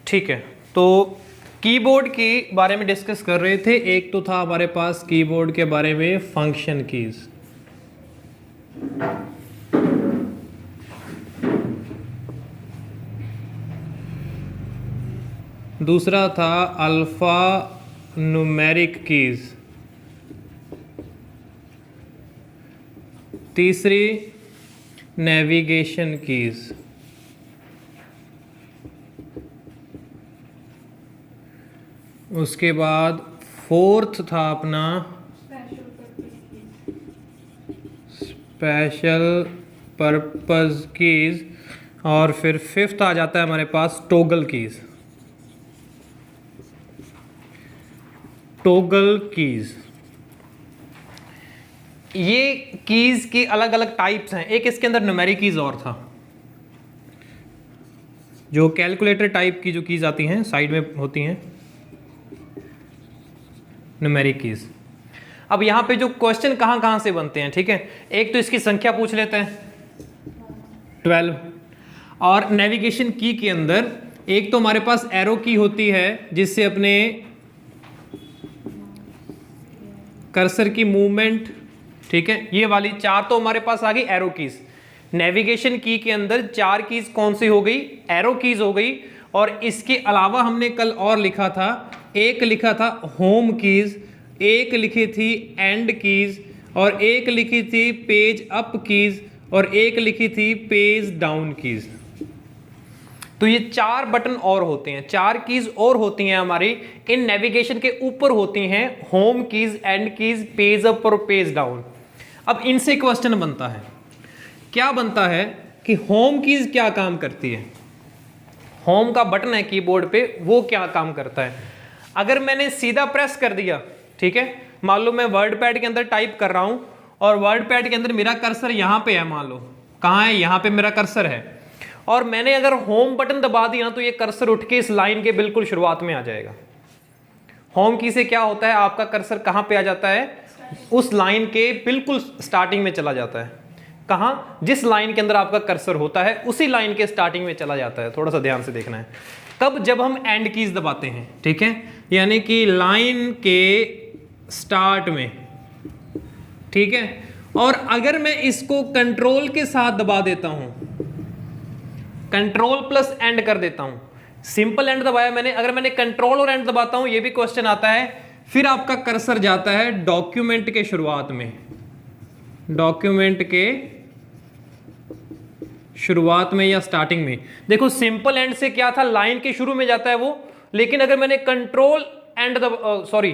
ठीक है, तो कीबोर्ड के बारे में डिस्कस कर रहे थे। एक तो था हमारे पास कीबोर्ड के बारे में फंक्शन कीज, दूसरा था अल्फा न्यूमेरिक कीज, तीसरी नेविगेशन कीज, उसके बाद फोर्थ था अपना स्पेशल पर्पस कीज, और फिर फिफ्थ आ जाता है हमारे पास टॉगल कीज। टॉगल कीज, ये कीज के अलग अलग टाइप्स हैं। एक इसके अंदर न्यूमेरिक कीज और था, जो कैलकुलेटर टाइप की जो कीज आती हैं साइड में होती हैं, न्यूमेरिक कीज। अब यहाँ पे जो क्वेश्चन कहाँ कहाँ से बनते हैं, ठीक है, एक तो इसकी संख्या पूछ लेते हैं 12, और नेविगेशन की के अंदर एक तो हमारे पास एरो की होती है जिससे अपने कर्सर की मूवमेंट, ठीक है, ये वाली चार तो हमारे पास आ गई एरो कीज। नेविगेशन की के अंदर चार कीज कौन सी हो गई, एरो कीज हो गई। और इसके अलावा हमने कल और लिखा था, एक लिखा था होम कीज, एक लिखी थी एंड कीज, और एक लिखी थी पेज अप कीज, और एक लिखी थी पेज डाउन कीज। तो ये चार बटन और होते हैं, चार कीज और होती हैं हमारी इन नेविगेशन के ऊपर होती हैं, home keys, and keys, page up और पेज डाउन। अब इनसे क्वेश्चन बनता है, क्या बनता है कि होम कीज क्या काम करती है, होम का बटन है कीबोर्ड पे, वो क्या काम करता है। अगर मैंने सीधा प्रेस कर दिया, ठीक है, मान लो मैं वर्ड पैड के अंदर टाइप कर रहा हूं और वर्ड पैड के अंदर मेरा कर्सर यहां पे है, मान लो कहां है, यहां पे मेरा कर्सर है, और मैंने अगर होम बटन दबा दिया तो ये कर्सर उठ के इस लाइन के बिल्कुल शुरुआत में आ जाएगा। होम की से क्या होता है, आपका कर्सर कहां पे आ जाता है, उस लाइन के बिल्कुल स्टार्टिंग में चला जाता है। कहां, जिस लाइन के अंदर आपका कर्सर होता है उसी लाइन के स्टार्टिंग में चला जाता है। थोड़ा सा ध्यान से देखना है। कब, जब हम एंड कीज दबाते हैं, ठीक है, यानी कि लाइन के स्टार्ट में, ठीक है। और अगर मैं इसको कंट्रोल के साथ दबा देता हूं, कंट्रोल प्लस एंड कर देता हूं, सिंपल एंड दबाया मैंने, अगर मैंने कंट्रोल और एंड दबाता हूं, ये भी क्वेश्चन आता है, फिर आपका कर्सर जाता है डॉक्यूमेंट के शुरुआत में, डॉक्यूमेंट के शुरुआत में या स्टार्टिंग में। देखो सिंपल एंड से क्या था, लाइन के शुरू में जाता है वो, लेकिन अगर मैंने कंट्रोल एंड सॉरी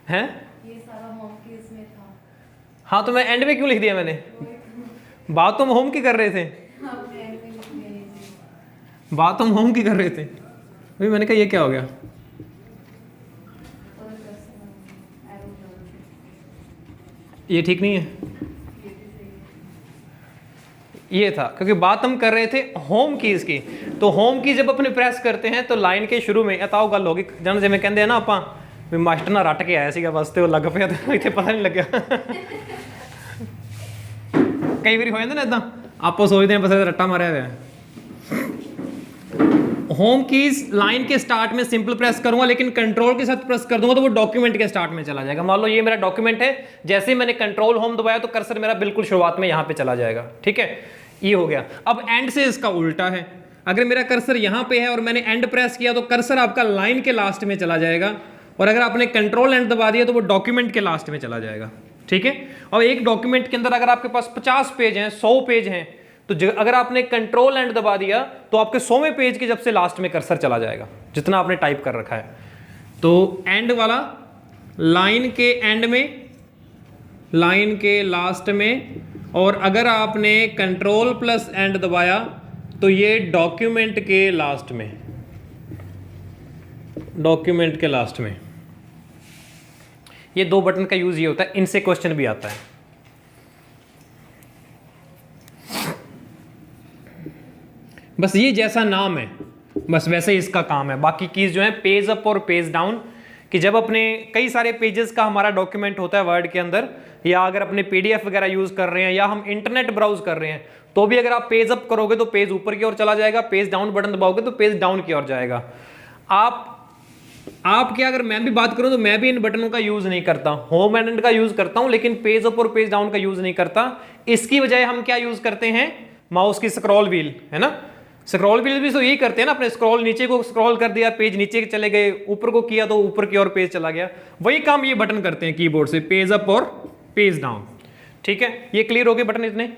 हैं, ये सारा होम कीज में था। हाँ, तो मैं एंड में क्यों लिख दिया मैंने, बात तुम होम की कर रहे थे, बात हम होम की कर रहे थे, अभी मैंने कहा ये क्या हो गया, ये ठीक नहीं है, ये था, क्योंकि बात हम कर रहे थे होम कीज की। तो होम की जब अपने प्रेस करते हैं तो लाइन के शुरू में अताओ गल होगी, जन जिमें कहते हैं ना ਆਪਾਂ ਵੀ ਮਾਸਟਰ ਨਾਲ ਰੱਟ ਕੇ ਆਇਆ ਸੀਗਾ ਬਸ ਤੇ ਉਹ ਲੱਗ ਪਿਆ ਤੇ ਇੱਥੇ ਪਤਾ ਨਹੀਂ ਲੱਗਿਆ। ਕਈ ਵਾਰੀ ਹੋ ਜਾਂਦਾ ਨਾ ਇਦਾਂ, ਆਪਾਂ ਸੋਚਦੇ ਹਾਂ ਬਸ ਰੱਟਾ ਮਾਰਿਆ ਹੋਇਆ। होम कीज लाइन के स्टार्ट में सिंपल प्रेस करूंगा, लेकिन कंट्रोल के साथ प्रेस कर दूंगा तो वो डॉक्यूमेंट के स्टार्ट में चला जाएगा। मान लो ये मेरा डॉक्यूमेंट है, जैसे ही मैंने कंट्रोल होम दबाया तो कर्सर मेरा बिल्कुल शुरुआत में यहाँ पे चला जाएगा, ठीक है, ये हो गया। अब एंड से इसका उल्टा है, अगर मेरा कर्सर यहाँ पे है और मैंने एंड प्रेस किया तो कर्सर आपका लाइन के लास्ट में चला जाएगा, और अगर आपने कंट्रोल एंड दबा दिया तो वो डॉक्यूमेंट के लास्ट में चला जाएगा, ठीक है। और एक डॉक्यूमेंट के अंदर अगर आपके पास 50 पेज हैं, 100 पेज हैं, तो अगर आपने कंट्रोल एंड दबा दिया तो आपके 100वें पेज के जब से लास्ट में कर्सर चला जाएगा, जितना आपने टाइप कर रखा है। तो एंड वाला लाइन के एंड में, लाइन के लास्ट में, और अगर आपने कंट्रोल प्लस एंड दबाया तो ये डॉक्यूमेंट के लास्ट में, डॉक्यूमेंट के लास्ट में। ये दो बटन का यूज ये होता है, इनसे क्वेश्चन भी आता है। बस ये जैसा नाम है बस वैसे ही इसका काम है। बाकी कीज जो है पेज अप और पेज डाउन, कि जब अपने कई सारे पेजेस का हमारा डॉक्यूमेंट होता है वर्ड के अंदर, या अगर अपने पीडीएफ वगैरह यूज कर रहे हैं या हम इंटरनेट ब्राउज कर रहे हैं, तो भी अगर आप पेज अप करोगे तो पेज ऊपर की ओर चला जाएगा, पेज डाउन बटन दबाओगे तो पेज डाउन की ओर जाएगा। आप क्या, अगर मैं भी बात करूं तो मैं भी इन बटनों का यूज नहीं करता, होम एंड का यूज करता हूं, लेकिन पेज अप और पेज डाउन का यूज नहीं करता। इसकी बजाय हम क्या यूज करते हैं, माउस की स्क्रॉल व्हील, है ना। स्क्रॉल व्हील भी तो यही करते हैं ना, अपने स्क्रॉल नीचे को स्क्रॉल कर दिया, पेज नीचे चले गए, ऊपर को किया तो ऊपर की ओर पेज चला गया। वही काम ये बटन करते हैं कीबोर्ड से, पेज अप और पेज डाउन। ठीक है, ये क्लियर हो गए बटन इतने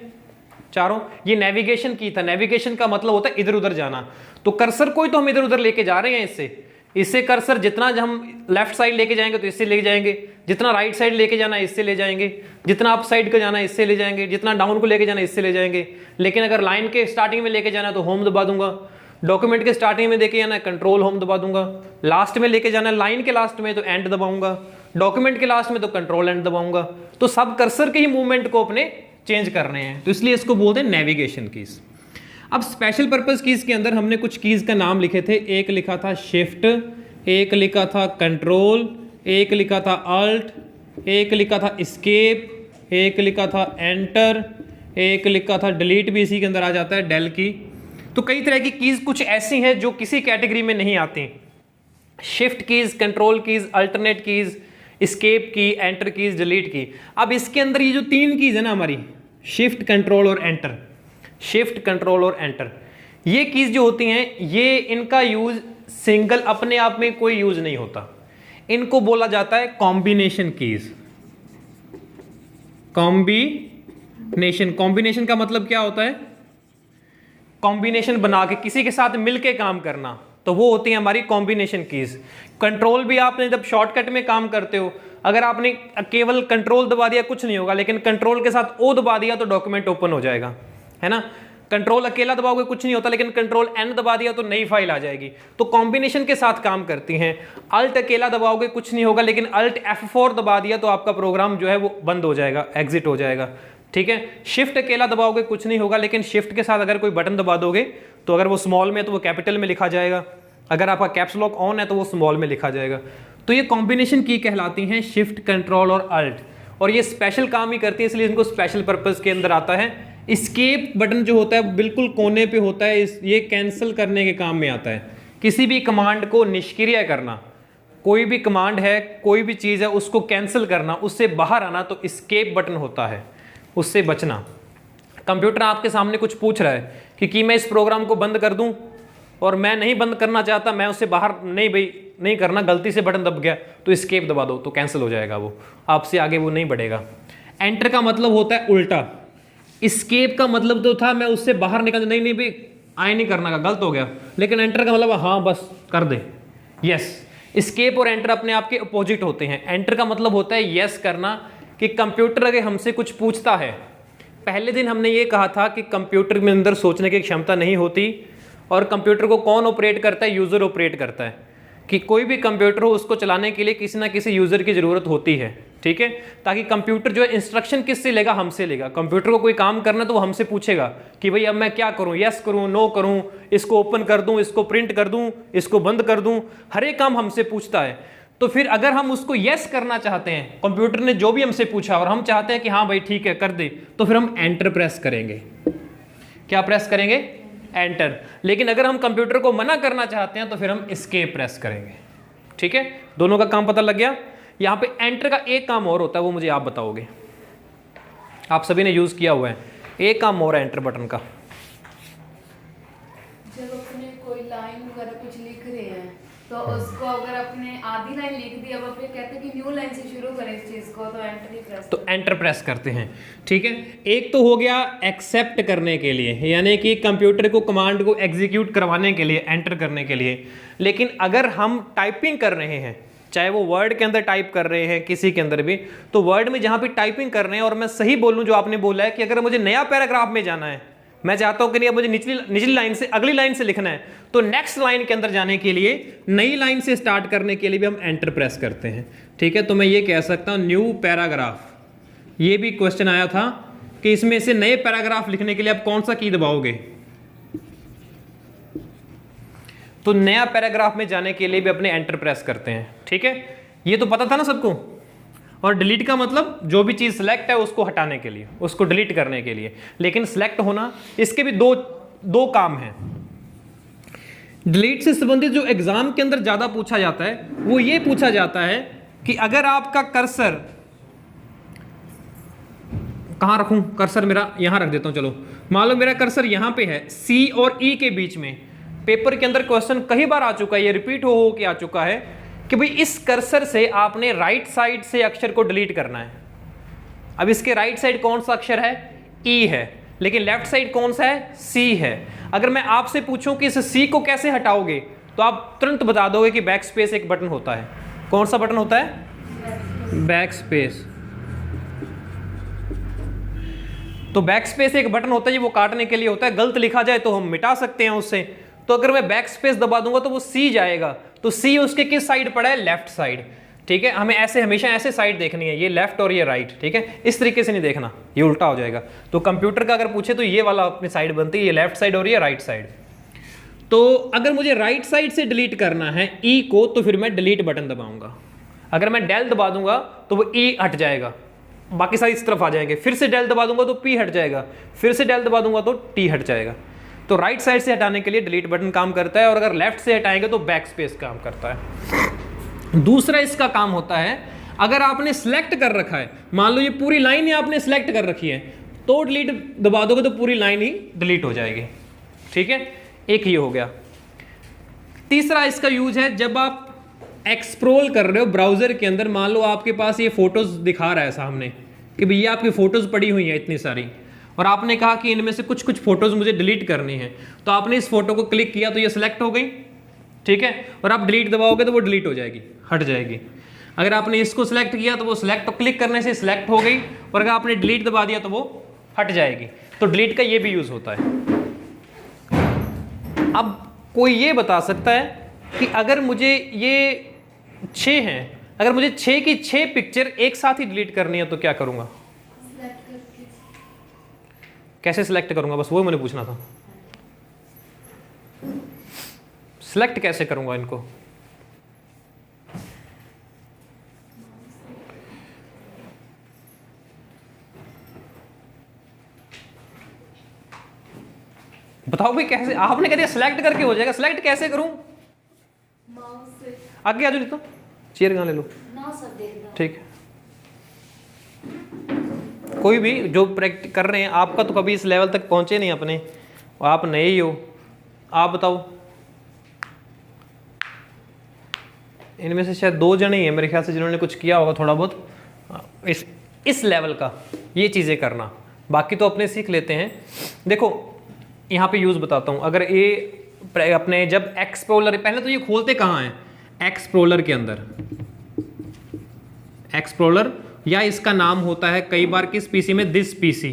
चारों। ये नेविगेशन की था, नेविगेशन का मतलब होता है इधर उधर जाना। तो कर्सर को ही तो हम इधर उधर लेके जा रहे हैं इससे कर्सर जितना हम लेफ्ट साइड लेके जाएंगे तो इससे ले जाएंगे, जितना राइट साइड लेके जाना है इससे ले जाएंगे, जितना अप साइड को जाना है इससे ले जाएंगे, जितना डाउन को लेके जाना है इससे ले जाएंगे। लेकिन अगर लाइन के स्टार्टिंग में लेके जाना है तो होम दबा दूंगा, डॉक्यूमेंट के स्टार्टिंग में लेके जाना है कंट्रोल होम दबा दूंगा, लास्ट में लेके जाना है लाइन के लास्ट में तो एंड दबाऊंगा, डॉक्यूमेंट के लास्ट में तो कंट्रोल एंड दबाऊंगा। तो सब कर्सर के ही मूवमेंट को अपने चेंज करने हैं, तो इसलिए इसको बोलते हैं नेविगेशन कीज। अब स्पेशल पर्पस कीज के अंदर हमने कुछ कीज का नाम लिखे थे। एक लिखा था शिफ्ट, एक लिखा था कंट्रोल, एक लिखा था अल्ट, एक लिखा था एस्केप, एक लिखा था एंटर, एक लिखा था डिलीट, भी इसी के अंदर आ जाता है डेल की। तो कई तरह की कीज कुछ ऐसी हैं जो किसी कैटेगरी में नहीं आती। Shift keys, control keys, alternate keys, escape की, एंटर कीज, डिलीट की। अब इसके अंदर ये जो तीन कीज है ना हमारी, शिफ्ट, कंट्रोल और एंटर, शिफ्ट, कंट्रोल और एंटर, ये कीज जो होती हैं, ये इनका यूज सिंगल अपने आप में कोई यूज नहीं होता। इनको बोला जाता है कॉम्बिनेशन कीज। कॉम्बिनेशन, कॉम्बिनेशन का मतलब क्या होता है, कॉम्बिनेशन बना के किसी के साथ मिलके काम करना, तो वो होती है हमारी कॉम्बिनेशन कीज। कंट्रोल भी आपने जब शॉर्टकट में काम करते हो, अगर आपने केवल कंट्रोल दबा दिया कुछ नहीं होगा, लेकिन कंट्रोल के साथ ओ दबा दिया तो डॉक्यूमेंट ओपन हो जाएगा, है ना। कंट्रोल अकेला दबाओगे कुछ नहीं होता, लेकिन कंट्रोल एन दबा दिया तो नई फाइल आ जाएगी। तो कॉम्बिनेशन के साथ काम करती हैं। अल्ट अकेला दबाओगे कुछ नहीं होगा, लेकिन अल्ट F4 दबा दिया तो आपका प्रोग्राम जो है वो बंद हो जाएगा, एग्जिट हो जाएगा। ठीक है, शिफ्ट अकेला दबाओगे कुछ नहीं होगा, लेकिन शिफ्ट के साथ अगर कोई बटन दबा दोगे तो अगर वो स्मॉल में है तो वो कैपिटल में लिखा जाएगा, अगर आपका कैप्स लॉक ऑन है तो वो स्मॉल में लिखा जाएगा। तो ये कॉम्बिनेशन की कहलाती हैं, शिफ्ट, कंट्रोल और अल्ट, और ये स्पेशल काम ही करती है, इसलिए इनको स्पेशल पर्पस के अंदर आता है। एस्केप बटन जो होता है बिल्कुल कोने पे होता है, ये कैंसिल करने के काम में आता है। किसी भी कमांड को निष्क्रिय करना, कोई भी कमांड है, कोई भी चीज़ है, उसको कैंसिल करना, उससे बाहर आना, तो एस्केप बटन होता है, उससे बचना। कंप्यूटर आपके सामने कुछ पूछ रहा है कि मैं इस प्रोग्राम को बंद कर दूं, और मैं नहीं बंद करना चाहता, मैं उससे बाहर नहीं, भाई नहीं करना, गलती से बटन दब गया तो एस्केप दबा दो, तो कैंसिल हो जाएगा, वो आपसे आगे वो नहीं बढ़ेगा। एंटर का मतलब होता है उल्टा। एस्केप का मतलब तो था मैं उससे बाहर निकल, नहीं भाई आए नहीं करना का, गलत हो गया, लेकिन एंटर का मतलब हाँ बस कर दे, यस। एस्केप और एंटर अपने आप के अपोजिट होते हैं। एंटर का मतलब होता है यस करना, कि कंप्यूटर अगर हमसे कुछ पूछता है, पहले दिन हमने ये कहा था कि कंप्यूटर में अंदर सोचने की क्षमता नहीं होती, और कंप्यूटर को कौन ऑपरेट करता है, यूज़र ऑपरेट करता है, कि कोई भी कंप्यूटर हो उसको चलाने के लिए किसी ना किसी यूज़र की ज़रूरत होती है। ठीक है, ताकि कंप्यूटर जो है इंस्ट्रक्शन किससे लेगा, हमसे लेगा। कंप्यूटर को कोई काम करना तो वो हमसे पूछेगा कि भाई अब मैं क्या करूं, यस करूं, नो करूं, इसको ओपन कर दूं, इसको प्रिंट कर दूं, इसको बंद कर दूं, हर एक काम हमसे पूछता है। तो फिर अगर हम उसको यस करना चाहते हैं, कंप्यूटर ने जो भी हमसे पूछा, और हम चाहते हैं कि हाँ भाई ठीक है कर दे, तो फिर हम एंटर प्रेस करेंगे। क्या प्रेस करेंगे, एंटर। लेकिन अगर हम कंप्यूटर को मना करना चाहते हैं तो फिर हम एस्केप प्रेस करेंगे। ठीक है, दोनों का काम पता लग गया। यहाँ पे एंटर का एक काम और होता है, वो मुझे आप बताओगे, आप सभी ने यूज किया हुआ है, एक काम और है एंटर बटन का। जब अपने कोई लाइन वगैरह कुछ लिख रहे हैं तो उसको अगर अपने आधी लाइन लिख दी, अब अपने कहते हैं कि न्यू लाइन से शुरू करें इस चीज को, तो एंटर ही प्रेस, तो एंटर प्रेस करते हैं। ठीक है, एक तो हो गया एक्सेप्ट करने के लिए, यानी कि कंप्यूटर को कमांड को एग्जीक्यूट करवाने के लिए, एंटर करने के लिए। लेकिन अगर हम टाइपिंग कर रहे हैं, चाहे वो वर्ड के अंदर टाइप कर रहे हैं, किसी के अंदर भी, तो वर्ड में जहां भी टाइपिंग कर रहे हैं, और मैं सही बोलूं जो आपने बोला है कि अगर मुझे नया पैराग्राफ में जाना है, मैं चाहता हूं कि नहीं अब मुझे निचली लाइन से अगली लाइन से लिखना है, तो नेक्स्ट लाइन के अंदर जाने के लिए, नई लाइन से स्टार्ट करने के लिए भी हम एंटर प्रेस करते हैं। ठीक है, तो मैं ये कह सकता हूं न्यू पैराग्राफ। ये भी क्वेश्चन आया था कि इसमें से नए पैराग्राफ लिखने के लिए आप कौन सा की दबाओगे, तो नया पैराग्राफ में जाने के लिए भी अपने एंटर प्रेस करते हैं। ठीक है, ये तो पता था ना सबको। और डिलीट का मतलब जो भी चीज़ सिलेक्ट है उसको हटाने के लिए, उसको डिलीट करने के लिए। लेकिन सिलेक्ट होना, इसके भी दो काम हैं। डिलीट से संबंधित जो एग्जाम के अंदर ज़्यादा पूछा जाता है वो ये पूछा जाता है कि अगर आपका कर्सर, कहाँ रखूं कर्सर, मेरा यहाँ रख देता हूँ, चलो मान लो मेरा कर्सर यहाँ पे है, सी और ई के बीच में। पेपर के अंदर क्वेश्चन कई बार आ चुका है, ये रिपीट हो के आ चुका है कि भाई इस कर्सर से आपने राइट साइड से अक्षर को डिलीट करना है। अब इसके राइट साइड कौन सा अक्षर है, ई है, लेकिन लेफ्ट साइड कौन सा है, सी है। अगर मैं आपसे पूछूं कि इस सी को कैसे हटाओगे तो आप तुरंत बता दोगे कि बैक स्पेस एक बटन होता है। कौन सा बटन होता है, बैक स्पेस। तो बैक स्पेस एक बटन होता है, वो काटने के लिए होता है। गलत लिखा जाए तो हम मिटा सकते हैं उससे। तो अगर मैं बैक स्पेस दबा दूंगा तो वो सी जाएगा, तो सी उसके किस साइड पड़ा है, लेफ्ट साइड। ठीक है, हमें ऐसे हमेशा ऐसे साइड देखनी है, ये लेफ्ट और ये राइट। ठीक है, इस तरीके से नहीं देखना, ये उल्टा हो जाएगा। तो कंप्यूटर का अगर पूछे तो ये वाला अपनी साइड बनती है, ये लेफ्ट साइड और ये राइट साइड। तो अगर मुझे राइट साइड से डिलीट करना है ई को तो फिर मैं डिलीट बटन दबाऊंगा। अगर मैं डेल दबा दूंगा तो वो ई हट जाएगा, बाकी सारी इस तरफ आ जाएंगे। फिर से डेल दबा दूंगा तो पी हट जाएगा, फिर से डेल दबा दूंगा तो टी हट जाएगा। तो राइट साइड से हटाने के लिए डिलीट बटन काम करता है, और अगर लेफ्ट से हटाएंगे तो बैक स्पेस काम करता है। दूसरा इसका काम होता है, अगर आपने सिलेक्ट कर रखा है, मान लो ये पूरी लाइन ही आपने सिलेक्ट कर रखी है, तो डिलीट दबा दोगे तो पूरी लाइन ही डिलीट हो जाएगी। ठीक है, एक ये हो गया। तीसरा इसका यूज है, जब आप एक्सप्लोर कर रहे हो ब्राउजर के अंदर, मान लो आपके पास ये फोटोज दिखा रहा है सामने कि भैया आपकी फोटोज पड़ी हुई हैं इतनी सारी, और आपने कहा कि इनमें से कुछ कुछ फोटोज मुझे डिलीट करनी है। तो आपने इस फोटो को क्लिक किया तो ये सिलेक्ट हो गई। ठीक है, और आप डिलीट दबाओगे तो वो डिलीट हो जाएगी, हट जाएगी। अगर आपने इसको सिलेक्ट किया तो वो सिलेक्ट, तो क्लिक करने से सिलेक्ट हो गई, और अगर आपने डिलीट दबा दिया तो वो हट जाएगी। तो डिलीट का ये भी यूज होता है। अब कोई ये बता सकता है कि अगर मुझे ये 6 हैं, अगर मुझे 6 की 6 पिक्चर एक साथ ही डिलीट करनी है तो क्या करूंगा, कैसे सिलेक्ट करूंगा, बस वो मैंने पूछना था। सिलेक्ट कैसे करूंगा इनको, बताओ भाई कैसे। आपने कह दिया सिलेक्ट करके हो जाएगा, सिलेक्ट कैसे करूं, माउस से आगे आ जाओ, नहीं तो चेयर कहाँ ले लो। ना सर देखना। ठीक है, कोई भी जो प्रैक्टिस कर रहे हैं, आपका तो कभी इस लेवल तक पहुंचे नहीं अपने, आप नए ही हो। आप बताओ, इनमें से शायद 2 जने ही हैं मेरे ख्याल से जिन्होंने कुछ किया होगा थोड़ा बहुत इस लेवल का, ये चीज़ें करना। बाकी तो अपने सीख लेते हैं। देखो यहाँ पे यूज़ बताता हूँ। अगर ये अपने जब एक्सप्लोरर, पहले तो ये खोलते कहाँ हैं, एक्सप्लोरर के अंदर, एक्सप्लोरर, या इसका नाम होता है कई बार किस पीसी में, दिस पीसी।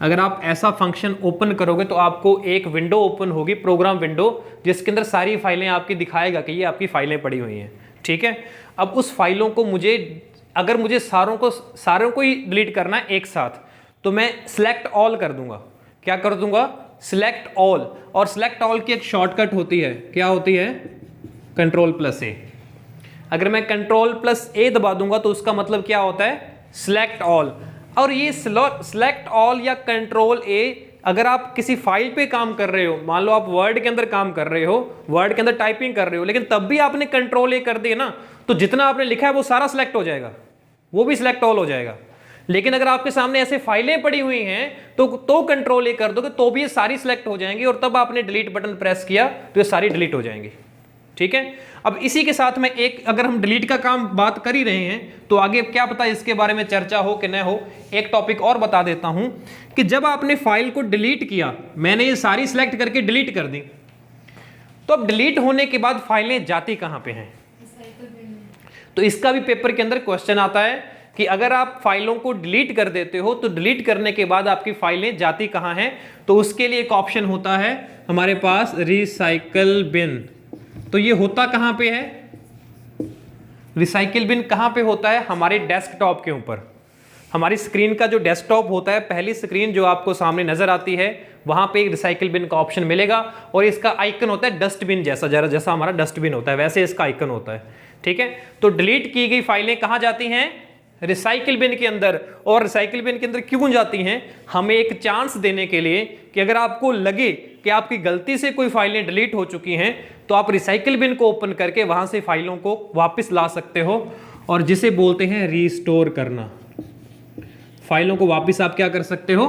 अगर आप ऐसा फंक्शन ओपन करोगे तो आपको एक विंडो ओपन होगी, प्रोग्राम विंडो, जिसके अंदर सारी फाइलें आपकी दिखाएगा कि ये आपकी फाइलें पड़ी हुई हैं। ठीक है, अब उस फाइलों को मुझे, अगर मुझे सारों को ही डिलीट करना है एक साथ, तो मैं सिलेक्ट ऑल कर दूंगा। क्या कर दूंगा, सिलेक्ट ऑल। और सिलेक्ट ऑल की एक शॉर्टकट होती है, क्या होती है, Ctrl+A। अगर मैं Ctrl+A दबा दूंगा तो उसका मतलब क्या होता है, सिलेक्ट ऑल। और ये सिलेक्ट ऑल या Ctrl+A, अगर आप किसी फाइल पे काम कर रहे हो, मान लो आप वर्ड के अंदर काम कर रहे हो, वर्ड के अंदर टाइपिंग कर रहे हो, लेकिन तब भी आपने Ctrl+A कर दिया ना, तो जितना आपने लिखा है वो सारा सिलेक्ट हो जाएगा, वो भी सिलेक्ट ऑल हो जाएगा। लेकिन अगर आपके सामने ऐसे फाइलें पड़ी हुई हैं तो Ctrl+A कर दोगे तो भी ये सारी सिलेक्ट हो जाएंगी, और तब आपने डिलीट बटन प्रेस किया तो ये सारी डिलीट हो जाएंगी। ठीक है, अब इसी के साथ में एक, अगर हम डिलीट का काम बात कर ही रहे हैं तो आगे क्या पता इसके बारे में चर्चा हो कि न हो, एक टॉपिक और बता देता हूं कि जब आपने फाइल को डिलीट किया, मैंने ये सारी सिलेक्ट करके डिलीट कर दी, तो अब डिलीट होने के बाद फाइलें जाती कहां पे हैं, तो इसका भी पेपर के अंदर क्वेश्चन आता है कि अगर आप फाइलों को डिलीट कर देते हो तो डिलीट करने के बाद आपकी फाइलें जाती कहां हैं। तो उसके लिए एक ऑप्शन होता है हमारे पास, रिसाइकल बिन। तो ये होता कहां पे है, रिसाइकिल बिन कहां पे होता है, हमारे डेस्कटॉप के ऊपर। हमारी स्क्रीन का जो डेस्कटॉप होता है, पहली स्क्रीन जो आपको सामने नजर आती है, वहां पे एक रिसाइकिल बिन का ऑप्शन मिलेगा, और इसका आइकन होता है डस्टबिन जैसा, जैसा हमारा डस्टबिन होता है वैसे इसका आइकन होता है। ठीक है, तो डिलीट की गई फाइलें कहां जाती हैं, रिसाइकिल बिन के अंदर। और रिसाइकिल बिन के अंदर क्यों जाती हैं? हमें एक चांस देने के लिए कि अगर आपको लगे कि आपकी गलती से कोई फाइलें डिलीट हो चुकी हैं तो आप रिसाइकिल बिन को ओपन करके वहां से फाइलों को वापस ला सकते हो, और जिसे बोलते हैं रीस्टोर करना। फाइलों को वापस आप क्या कर सकते हो?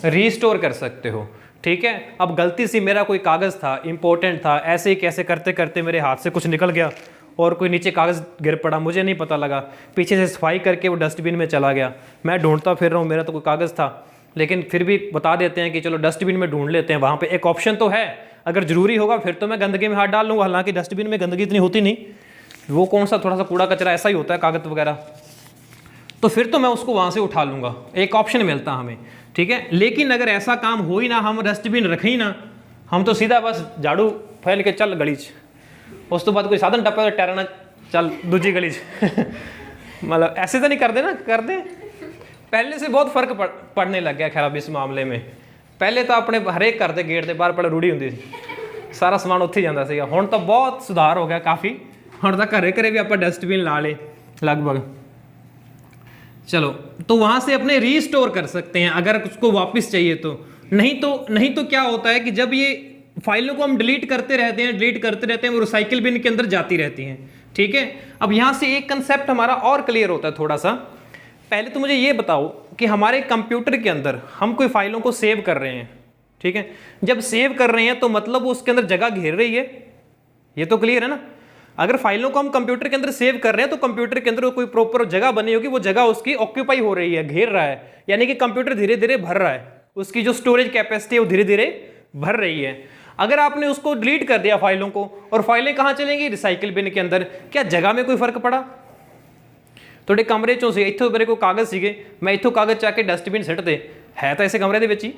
रीस्टोर कर सकते हो। ठीक है, अब गलती से मेरा कोई कागज़ था, इंपॉर्टेंट था, ऐसे ही कैसे करते करते मेरे हाथ से कुछ निकल गया और कोई नीचे कागज़ गिर पड़ा, मुझे नहीं पता लगा, पीछे से सफाई करके वो डस्टबिन में चला गया। मैं ढूंढता फिर रहा हूँ, मेरा तो कोई कागज़ था, लेकिन फिर भी बता देते हैं कि चलो डस्टबिन में ढूंढ लेते हैं। वहाँ पे एक ऑप्शन तो है, अगर ज़रूरी होगा फिर तो मैं गंदगी में हाथ डाल लूँगा, हालांकि डस्टबिन में गंदगी इतनी होती नहीं, वो कौन सा थोड़ा सा कूड़ा कचरा ऐसा ही होता है, कागज़ वगैरह, तो फिर तो मैं उसको वहाँ से उठा लूँगा, एक ऑप्शन मिलता हमें। ठीक है, लेकिन अगर ऐसा काम हो ही ना, हम डस्टबिन रखें ही ना, हम तो सीधा बस झाड़ू फैल के चल गली च, उस तो बाद कोई साधन टप्पा टहरना चल दूजी गली मतलब ऐसे तो नहीं कर देना, कर दे। पहले से बहुत फर्क पड़ने लग गया खैर अब इस मामले में। पहले तो अपने हरेक घर के गेट के बाहर पहले रूढ़ी होंगी सी, सारा समान उत्थे जाता सीगा। हुण तो बहुत सुधार हो गया काफ़ी, हुण तो घरे घरे भी आप डस्टबिन ला ले लगभग। चलो, तो वहाँ से अपने रीस्टोर कर सकते हैं अगर उसको वापस चाहिए तो। नहीं तो क्या होता है कि जब ये फाइलों को हम डिलीट करते रहते हैं वो रिसाइकिल बिन के अंदर जाती रहती हैं। ठीक है, अब यहाँ से एक कंसेप्ट हमारा और क्लियर होता है थोड़ा सा। पहले तो मुझे ये बताओ कि हमारे कंप्यूटर के अंदर हम कोई फाइलों को सेव कर रहे हैं, ठीक है, जब सेव कर रहे हैं तो मतलब उसके अंदर जगह घेर रही है, ये तो क्लियर है ना। अगर फाइलों को हम कंप्यूटर के अंदर सेव कर रहे हैं तो कंप्यूटर के अंदर कोई प्रॉपर जगह बनी होगी, वो जगह उसकी ऑक्यूपाई हो रही है, घेर रहा है, यानी कि कंप्यूटर धीरे धीरे भर रहा है, उसकी जो स्टोरेज कैपेसिटी है वो धीरे धीरे भर रही है। अगर आपने उसको डिलीट कर दिया फाइलों को, और फाइलें कहाँ चलेंगी? रिसाइकिल बिन के अंदर। क्या जगह में कोई फर्क पड़ा? थोड़े कमरे चों से इत्थों मेरे को कागज सीगे, मैं इत्थों कागज चाह के डस्टबिन सिट दे, है तो ऐसे कमरे दे विच ही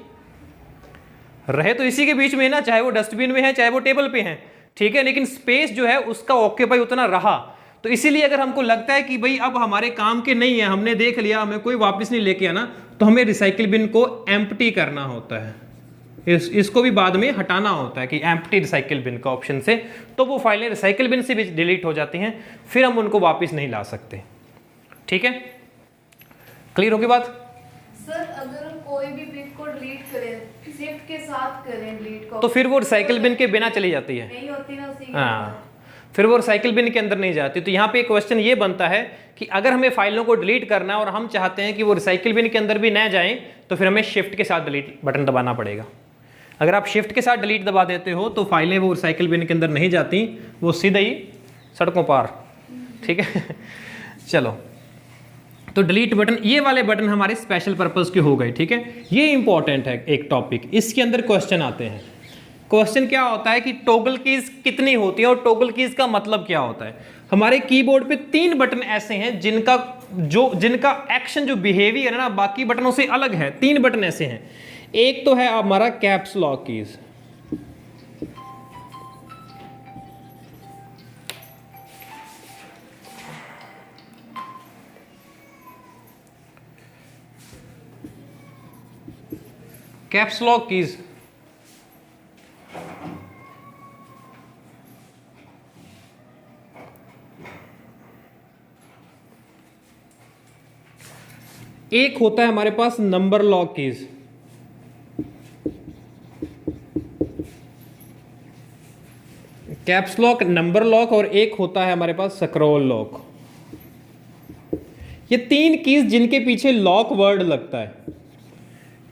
रहे, तो इसी के बीच में ना, चाहे वो डस्टबिन में है चाहे वो टेबल पे है, ठीक है, लेकिन स्पेस जो है उसका ऑक्यूपाई उतना रहा। तो इसीलिए अगर हमको लगता है कि भाई अब हमारे काम के नहीं है, हमने देख लिया, हमें कोई वापस नहीं लेके आना, तो हमें रिसाइकिल बिन को एम्प्टी करना होता है, इसको भी बाद में हटाना होता है कि एम्प्टी रिसाइकिल बिन का ऑप्शन से, तो वो फाइलें रिसाइकिल बिन से भी डिलीट हो जाती हैं, फिर हम उनको वापस नहीं ला सकते। ठीक है, क्लियर होगी बात? सर अगर कोई भी बिट को डिलीट करें, शिफ्ट के साथ करें डिलीट को, तो फिर वो रिसाइकिल बिन के बिना चली जाती है, नहीं होती ना उसी के हाँ, फिर वो रिसाइकिल बिन के अंदर नहीं जाती। तो यहाँ पे एक क्वेश्चन ये बनता है कि अगर हमें फाइलों को डिलीट करना है और हम चाहते हैं कि वो रिसाइकिल बिन के अंदर भी न जाएं, तो फिर हमें शिफ्ट के साथ डिलीट बटन दबाना पड़ेगा। अगर आप शिफ्ट के साथ डिलीट दबा देते हो तो फाइलें वो रिसाइकिल बिन के अंदर नहीं जाती, वो सीधा ही सड़कों पार। ठीक है चलो, तो डिलीट बटन, ये वाले बटन हमारे स्पेशल पर्पस के हो गए। ठीक है, ये इंपॉर्टेंट है एक टॉपिक, इसके अंदर क्वेश्चन आते हैं। क्वेश्चन क्या होता है कि टॉगल कीज कितनी होती है और टॉगल कीज का मतलब क्या होता है। हमारे कीबोर्ड पे 3 बटन ऐसे हैं जिनका एक्शन, जो बिहेवियर है ना, बाकी बटनों से अलग है। 3 बटन ऐसे हैं। एक तो है हमारा caps lock keys, caps lock keys एक होता है हमारे पास number lock keys, caps lock, number lock, और एक होता है हमारे पास स्क्रॉल लॉक। ये 3 कीज जिनके पीछे लॉक वर्ड लगता है,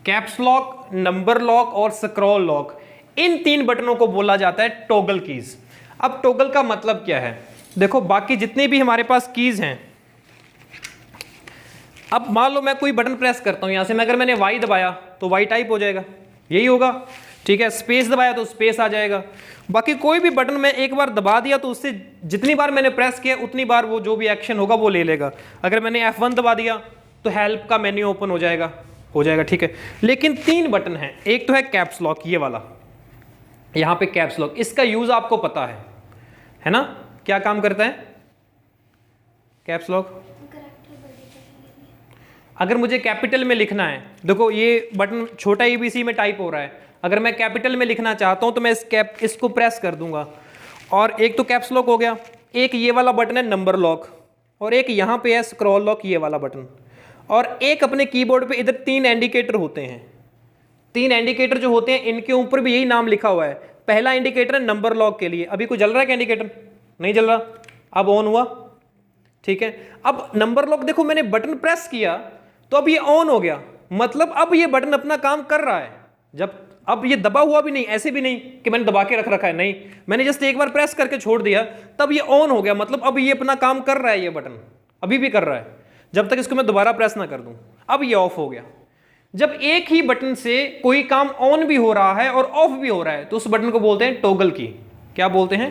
कैप्स लॉक, नंबर लॉक और स्क्रॉल लॉक, इन 3 बटनों को बोला जाता है टॉगल कीज। अब टॉगल का मतलब क्या है? देखो, बाकी जितने भी हमारे पास कीज हैं, अब मान लो मैं कोई बटन प्रेस करता हूं, यहां से अगर मैंने वाई दबाया तो वाई टाइप हो जाएगा, यही होगा। ठीक है, स्पेस दबाया तो स्पेस आ जाएगा। बाकी कोई भी बटन मैं एक बार दबा दिया तो उससे जितनी बार मैंने प्रेस किया उतनी बार वो जो भी एक्शन होगा वो ले लेगा। अगर मैंने F1 दबा दिया तो हेल्प का मेन्यू ओपन हो जाएगा। ठीक है, लेकिन 3 बटन हैं। एक तो है कैप्स लॉक, ये वाला, यहाँ पे कैप्स लॉक, इसका यूज आपको पता है ना, क्या काम करता है कैप्स लॉक? अगर मुझे कैपिटल में लिखना है, देखो ये बटन छोटा ABC में टाइप हो रहा है, अगर मैं कैपिटल में लिखना चाहता हूं तो मैं इसको प्रेस कर दूंगा, और एक तो कैप्स लॉक हो गया। एक ये वाला बटन है नंबर लॉक, और एक यहाँ पे है स्क्रॉल लॉक ये वाला बटन, और एक अपने कीबोर्ड पे इधर 3 इंडिकेटर होते हैं। 3 इंडिकेटर जो होते हैं इनके ऊपर भी यही नाम लिखा हुआ है। पहला इंडिकेटर है नंबर लॉक के लिए, अभी कोई जल रहा है क्या इंडिकेटर? नहीं जल रहा, अब ऑन हुआ, ठीक है। अब नंबर लॉक देखो मैंने बटन प्रेस किया तो अब ये ऑन हो गया, मतलब अब ये बटन अपना काम कर रहा है। जब अब ये दबा हुआ भी नहीं, ऐसे भी नहीं कि मैंने दबा के रख रखा है, नहीं, मैंने जस्ट एक बार प्रेस करके छोड़ दिया तब ये ऑन हो गया, मतलब अब ये अपना काम कर रहा है, ये बटन अभी भी कर रहा है जब तक इसको मैं दोबारा प्रेस ना कर दूं। अब ये ऑफ हो गया। जब एक ही बटन से कोई काम ऑन भी हो रहा है और ऑफ भी हो रहा है तो उस बटन को बोलते हैं टॉगल की। क्या बोलते हैं?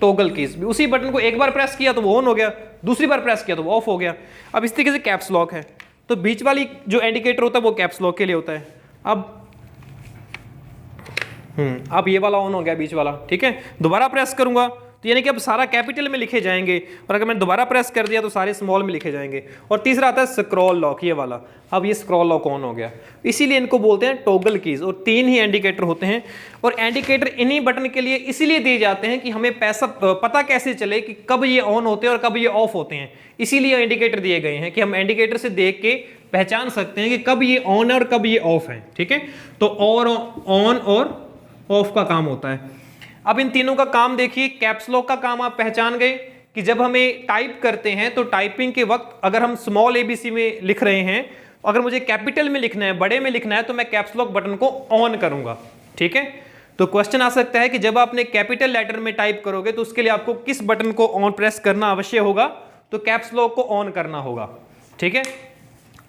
Toggle keys. उसी बटन को एक बार प्रेस किया तो वो ऑन हो गया, दूसरी बार प्रेस किया तो वो ऑफ हो गया। अब इस तरीके से कैप्स लॉक है, तो बीच वाली जो इंडिकेटर होता है वो कैप्स लॉक के लिए होता है। अब ये वाला ऑन हो गया बीच वाला, ठीक है। दोबारा प्रेस करूंगा तो यानी कि अब सारा कैपिटल में लिखे जाएंगे, और अगर मैंने दोबारा प्रेस कर दिया तो सारे स्मॉल में लिखे जाएंगे। और तीसरा आता है स्क्रॉल लॉक, ये वाला। अब ये स्क्रॉल लॉक ऑन हो गया, इसीलिए इनको बोलते हैं टॉगल कीज। और 3 ही इंडिकेटर होते हैं, और इंडिकेटर इन्हीं बटन के लिए इसीलिए दिए जाते हैं कि हमें पता कैसे चले कि कब ये ऑन होते हैं और कब ये ऑफ होते हैं। इसीलिए इंडिकेटर दिए गए हैं कि हम इंडिकेटर से देख के पहचान सकते हैं कि कब ये ऑन है और कब ये ऑफ है, ठीक है। तो और ऑन और ऑफ का काम होता है। अब इन तीनों का काम देखिए। कैप्स लॉक का काम आप पहचान गए कि जब हमें टाइप करते हैं तो टाइपिंग के वक्त अगर हम स्मॉल ABC में लिख रहे हैं, अगर मुझे कैपिटल में लिखना है, बड़े में लिखना है, तो मैं कैप्स लॉक बटन को ऑन करूंगा, ठीक है। तो क्वेश्चन आ सकता है कि जब आपने कैपिटल लेटर में टाइप करोगे तो उसके लिए आपको किस बटन को ऑन प्रेस करना अवश्य होगा? तो कैप्स लॉक को ऑन करना होगा, ठीक है।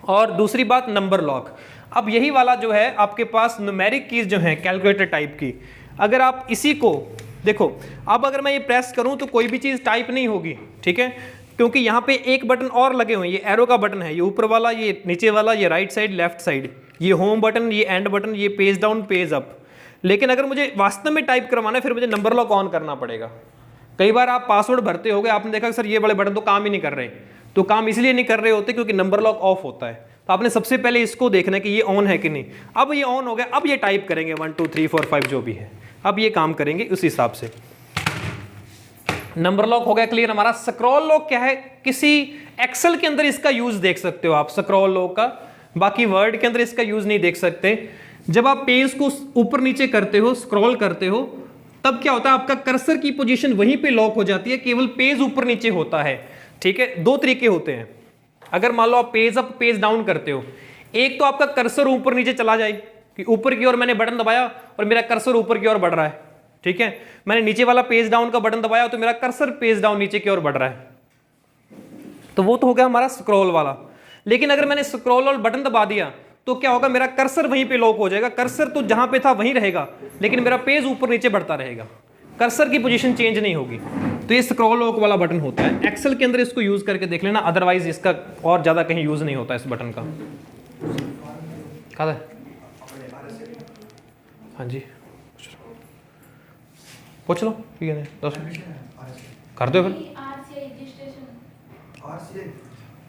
और दूसरी बात नंबर लॉक। अब यही वाला जो है आपके पास न्यूमेरिक कीज जो है कैलकुलेटर टाइप की, अगर आप इसी को देखो, अब अगर मैं ये प्रेस करूं तो कोई भी चीज टाइप नहीं होगी, ठीक है, क्योंकि यहाँ पे एक बटन और लगे हुए हैं। ये एरो का बटन है, ये ऊपर वाला, ये नीचे वाला, ये राइट साइड लेफ्ट साइड, ये होम बटन, ये एंड बटन, ये पेज डाउन पेज अप। लेकिन अगर मुझे वास्तव में टाइप करवाना है फिर मुझे नंबर लॉक ऑन करना पड़ेगा। कई बार आप पासवर्ड भरते होगे, आपने देखा सर ये बड़े बटन तो काम ही नहीं कर रहे, तो काम इसलिए नहीं कर रहे होते क्योंकि नंबर लॉक ऑफ होता है। तो आपने सबसे पहले इसको देखना है कि ये ऑन है कि नहीं। अब ये ऑन हो गया, अब ये टाइप करेंगे 1 2 3 4 5 जो भी है, अब ये काम करेंगे उस हिसाब से। नंबर लॉक हो गया क्लियर हमारा। स्क्रॉल लॉक क्या है? किसी एक्सेल के अंदर इसका यूज देख सकते हो आप स्क्रॉल लॉक का, बाकी वर्ड के अंदर इसका यूज नहीं देख सकते। जब आप पेज को ऊपर नीचे करते हो, स्क्रॉल करते हो, तब क्या होता है, आपका कर्सर की पोजीशन वहीं पे लॉक हो जाती है, केवल पेज ऊपर नीचे होता है, ठीक है। 2 तरीके होते हैं। अगर मान लो आप पेज अप पेज डाउन करते हो, एक तो आपका कर्सर ऊपर नीचे चला जाए कि ऊपर की ओर मैंने बटन दबाया और मेरा कर्सर ऊपर की ओर बढ़ रहा है, ठीक है। मैंने नीचे वाला पेज डाउन का बटन दबाया तो मेरा कर्सर पेज डाउन नीचे की ओर बढ़ रहा है, तो वो तो हो गया हमारा स्क्रॉल वाला। लेकिन अगर मैंने स्क्रॉल और बटन दबा दिया तो क्या होगा, मेरा कर्सर वहीं पे लॉक हो जाएगा। कर्सर तो जहां पे था वहीं रहेगा, लेकिन मेरा पेज ऊपर नीचे बढ़ता रहेगा, कर्सर की पोजीशन चेंज नहीं होगी। तो ये स्क्रॉल लॉक वाला बटन होता है। एक्सेल के अंदर इसको यूज करके देख लेना, अदरवाइज इसका और ज्यादा कहीं यूज नहीं होता इस बटन का। कहा था? हाँ जी पूछ लो, ठीक है, 10 कर दो फिर।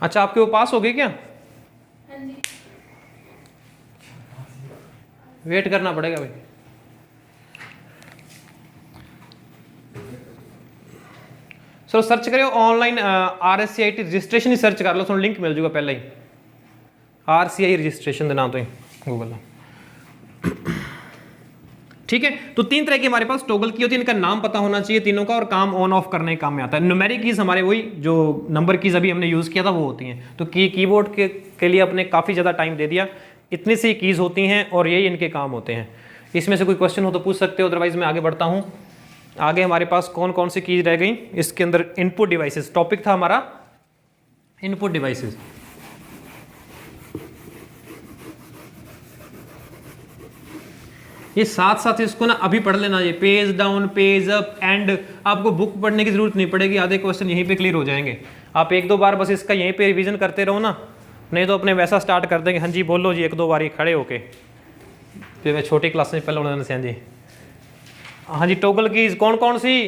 अच्छा आपके वो पास हो गए क्या? वेट करना पड़ेगा भाई। सो सर्च करो ऑनलाइन RSCIT रजिस्ट्रेशन ही सर्च कर लो, थोड़ा लिंक मिल जाएगा पहले ही। RCI रजिस्ट्रेशन के नाम तो ही गूगल, ठीक है। तो 3 तरह की हमारे पास टॉगल की होती है, इनका नाम पता होना चाहिए तीनों का, और काम ऑन ऑफ करने का काम में आता है। न्यूमेरिक कीज हमारे वही जो नंबर कीज अभी हमने यूज किया था वो होती हैं। तो कीबोर्ड के लिए अपने काफी ज्यादा टाइम दे दिया, इतनी सी कीज होती हैं और यही इनके काम होते हैं। इसमें से कोई क्वेश्चन हो तो पूछ सकते हो, अदरवाइज मैं आगे बढ़ता हूँ। आगे हमारे पास कौन कौन सी कीज रह गई इसके अंदर? इनपुट डिवाइसेस टॉपिक था हमारा, इनपुट डिवाइसेस। ये साथ साथ इसको ना अभी पढ़ लेना, ये page down page up and, आपको बुक पढ़ने की जरूरत नहीं पड़ेगी, आधे क्वेश्चन यहीं पे क्लियर हो जाएंगे। आप 1-2 बार बस इसका यहीं पे रिवीजन करते रहो ना, नहीं तो अपने वैसा स्टार्ट कर देंगे, हाँ जी बोलो जी 1-2 बार ये खड़े होके। फिर मैं छोटी क्लास में पहले उन्होंने से, हाँ जी हाँ जी टॉगल कीज कौन कौन सी?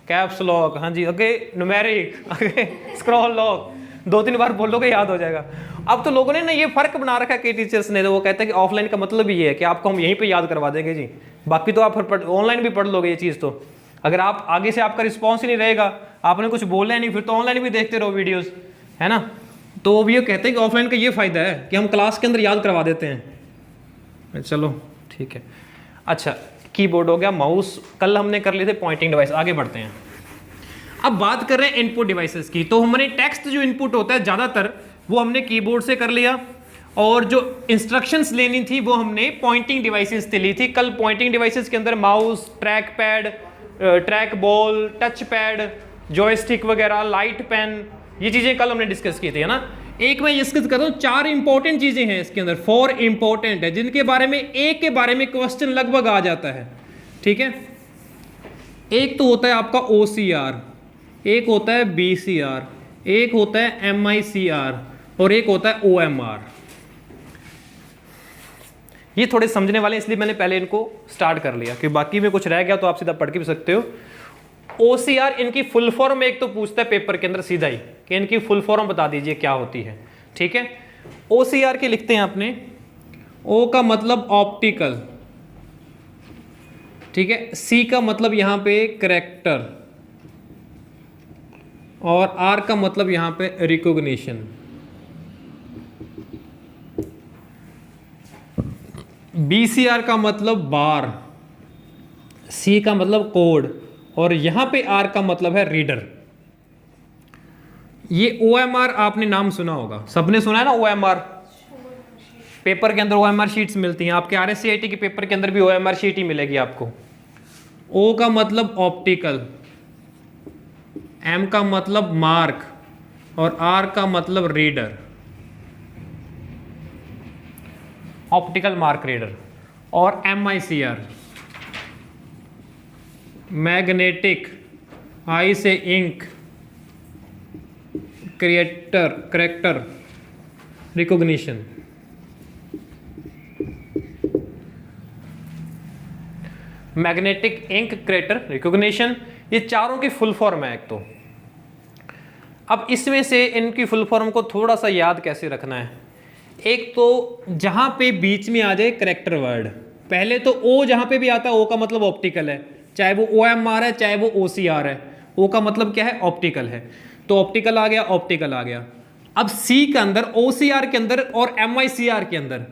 कैप्स लॉक, हाँ जी, आगे न्यूमेरिक, आगे स्क्रॉल लॉक, 2-3 बार बोलोगे याद हो जाएगा। अब तो लोगों ने ना ये फर्क बना रखा है कई टीचर्स ने, तो वो कहते हैं कि ऑफलाइन का मतलब ये है कि आपको हम यहीं पे याद करवा देंगे जी, बाकी तो आप ऑनलाइन भी पढ़ लोगे ये चीज़। तो अगर आप आगे से आपका रिस्पॉन्स ही नहीं रहेगा, आपने कुछ बोला ही नहीं, फिर तो ऑनलाइन भी देखते रहो वीडियोस, है ना। तो अब ये कहते हैं कि ऑफलाइन का ये फ़ायदा है कि हम क्लास के अंदर याद करवा देते हैं। चलो ठीक है। अच्छा, कीबोर्ड हो गया, माउस कल हमने कर लिए थे, पॉइंटिंग डिवाइस। आगे बढ़ते हैं, अब बात कर रहे हैं इनपुट डिवाइसेस की। तो हमने टेक्स्ट जो इनपुट होता है ज़्यादातर वो हमने कीबोर्ड से कर लिया, और जो इंस्ट्रक्शंस लेनी थी वो हमने पॉइंटिंग डिवाइसेस से ली थी। कल पॉइंटिंग डिवाइसेस के अंदर mouse, track pad, track ball, touch pad, joystick वगैरह, लाइट पेन, ये चीज़ें कल हमने डिस्कस की थी, है ना। एक मैं डिस्कस कर रहा हूँ, 4 इंपॉर्टेंट चीज़ें हैं इसके अंदर, 4 इंपॉर्टेंट है जिनके बारे में एक के बारे में क्वेश्चन लगभग आ जाता है, ठीक है। एक तो होता है आपका OCR, एक होता है BCR, एक होता है MICR और एक होता है OMR। ये थोड़े समझने वाले इसलिए मैंने पहले इनको स्टार्ट कर लिया, कि बाकी में कुछ रह गया तो आप सीधा पढ़ के भी सकते हो। OCR इनकी फुल फॉर्म एक तो पूछता है पेपर के अंदर सीधा ही कि इनकी फुल फॉर्म बता दीजिए क्या होती है, ठीक है। OCR के लिखते हैं आपने, O का मतलब ऑप्टिकल, ठीक है, C का मतलब यहां पे करेक्टर, और R का मतलब यहां पे रिकॉग्निशन। BCR का मतलब बार, C का मतलब कोड, और यहां पे R का मतलब है रीडर। ये OMR आपने नाम सुना होगा, सबने सुना है ना OMR, पेपर के अंदर OMR शीट्स मिलती हैं आपके, RSCIT के पेपर के अंदर भी OMR शीट ही मिलेगी आपको। O का मतलब ऑप्टिकल, M का मतलब मार्क, और R का मतलब रीडर, ऑप्टिकल मार्क रीडर। और MICR मैग्नेटिक, I से ink, character, recognition. Magnetic, ink, character, recognition, ये चारों की फुल फॉर्म है एक तो। अब इसमें से इनकी फुल फॉर्म को थोड़ा सा याद कैसे रखना है, एक तो जहां पे बीच में आ जाए करेक्टर वर्ड, पहले तो O जहां पे भी आता है, O का मतलब ऑप्टिकल है, चाहे वो OMR है चाहे वो OCR है, O का मतलब क्या है, ऑप्टिकल है, तो ऑप्टिकल आ गया, ऑप्टिकल आ गया। अब C के अंदर, OCR के अंदर और MICR के अंदर,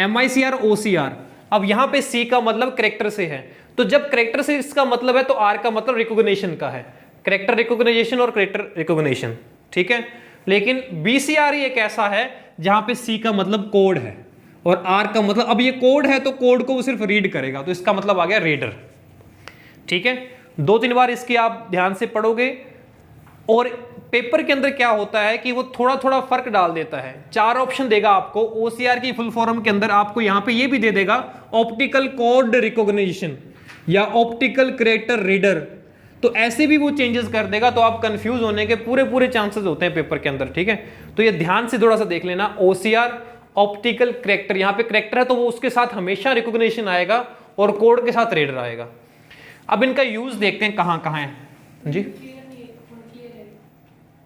MICR OCR, अब यहां पे C का मतलब करेक्टर से है, तो जब करेक्टर से इसका मतलब है तो R का मतलब रिकॉग्निशन का है, करेक्टर रिकॉग्निशन और करेक्टर रिकॉग्निशन, ठीक है। लेकिन BCR ही एक ऐसा है जहां पे C का मतलब कोड है और R का मतलब, अब ये कोड है तो कोड को वो सिर्फ रीड करेगा, तो इसका मतलब आ गया रीडर, ठीक है। 2-3 बार इसकी आप ध्यान से पढ़ोगे, और पेपर के अंदर क्या होता है कि वो थोड़ा थोड़ा फर्क डाल देता है। 4 ऑप्शन देगा आपको, OCR की फुल फॉर्म के अंदर आपको यहां पे ये भी दे देगा ऑप्टिकल कोड रिकॉग्निशन या ऑप्टिकल करेक्टर रीडर, तो ऐसे भी वो चेंजेस कर देगा, तो आप कंफ्यूज होने के पूरे चांसेस होते हैं पेपर के अंदर, ठीक है। तो ये ध्यान से थोड़ा सा देख लेना, OCR ऑप्टिकल करेक्टर, यहां पे करेक्टर है तो वो उसके साथ हमेशा रिकॉग्निशन आएगा और कोड के साथ रीडर आएगा। अब इनका यूज देखते हैं कहां कहां है जी।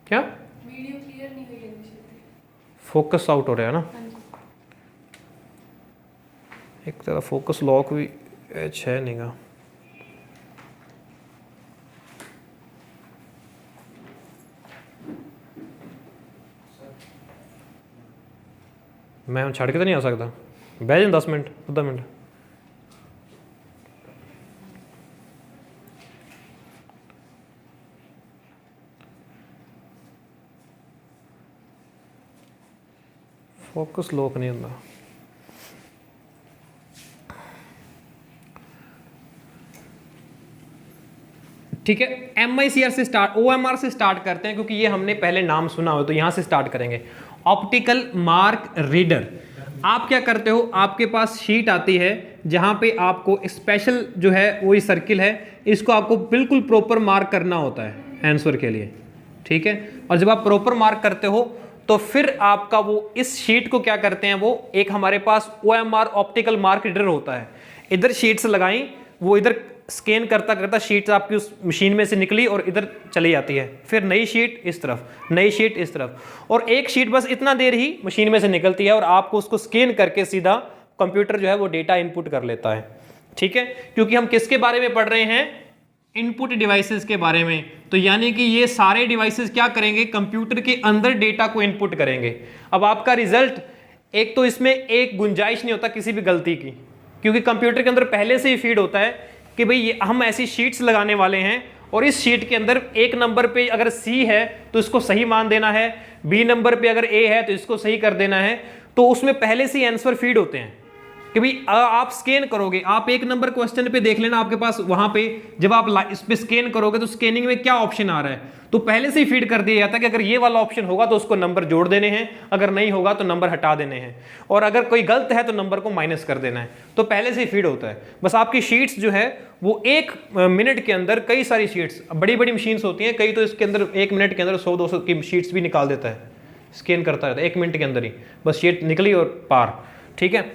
क्या वीडियो क्लियर नहीं हुई है, फोकस आउट हो रहा है ना, एक तरह फोकस लॉक भी है नहीं गा। मैं छड़ के तो नहीं आ सकता, बह जाए 10 मिनट, आधा मिनट। फोकस लॉक नहीं होता। ठीक है, MICR से स्टार्ट, OMR से स्टार्ट करते हैं क्योंकि ये हमने पहले नाम सुना हो, तो यहां से स्टार्ट करेंगे। ऑप्टिकल मार्क रीडर, आप क्या करते हो, आपके पास शीट आती है जहां पे आपको स्पेशल जो है वही सर्किल है, इसको आपको बिल्कुल प्रॉपर मार्क करना होता है आंसर के लिए, ठीक है। और जब आप प्रॉपर मार्क करते हो तो फिर आपका वो इस शीट को क्या करते हैं, वो एक हमारे पास OMR ऑप्टिकल मार्क रीडर होता है, इधर शीट्स लगाई, वो इधर स्कैन करता करता शीट्स आपकी उस मशीन में से निकली और इधर चली जाती है, फिर नई शीट इस तरफ, नई शीट इस तरफ, और एक शीट बस इतना देर ही मशीन में से निकलती है और आपको उसको स्कैन करके सीधा कंप्यूटर जो है वो डेटा इनपुट कर लेता है, ठीक है। क्योंकि हम किसके बारे में पढ़ रहे हैं, इनपुट डिवाइसेस के बारे में, तो यानी कि ये सारे डिवाइसेस क्या करेंगे, कंप्यूटर के अंदर डेटा को इनपुट करेंगे। अब आपका रिजल्ट, एक तो इसमें एक गुंजाइश नहीं होता किसी भी गलती की, क्योंकि कंप्यूटर के अंदर पहले से ही फीड होता है कि भाई हम ऐसी शीट्स लगाने वाले हैं और इस शीट के अंदर एक नंबर पे अगर सी है तो इसको सही मान देना है, बी नंबर पे अगर ए है तो इसको सही कर देना है। तो उसमें पहले से ही आंसर फीड होते हैं कि भाई आप स्कैन करोगे, आप एक नंबर क्वेश्चन पे देख लेना, आपके पास वहां पे जब आप इस पे स्कैन करोगे तो स्कैनिंग में क्या ऑप्शन आ रहा है, तो पहले से ही फीड कर दिया जाता है कि अगर ये वाला ऑप्शन होगा तो उसको नंबर जोड़ देने हैं, अगर नहीं होगा तो नंबर हटा देने हैं, और अगर कोई गलत है तो नंबर को माइनस कर देना है। तो पहले से ही फीड होता है। बस आपकी शीट्स जो है वो 1 मिनट के अंदर, कई सारी शीट्स, बड़ी बड़ी मशीन्स होती हैं, कई तो इसके अंदर 1 मिनट के अंदर 100-200 की शीट्स भी निकाल देता है, स्कैन करता रहता है 1 मिनट के अंदर ही, बस शीट निकली और पार। ठीक है,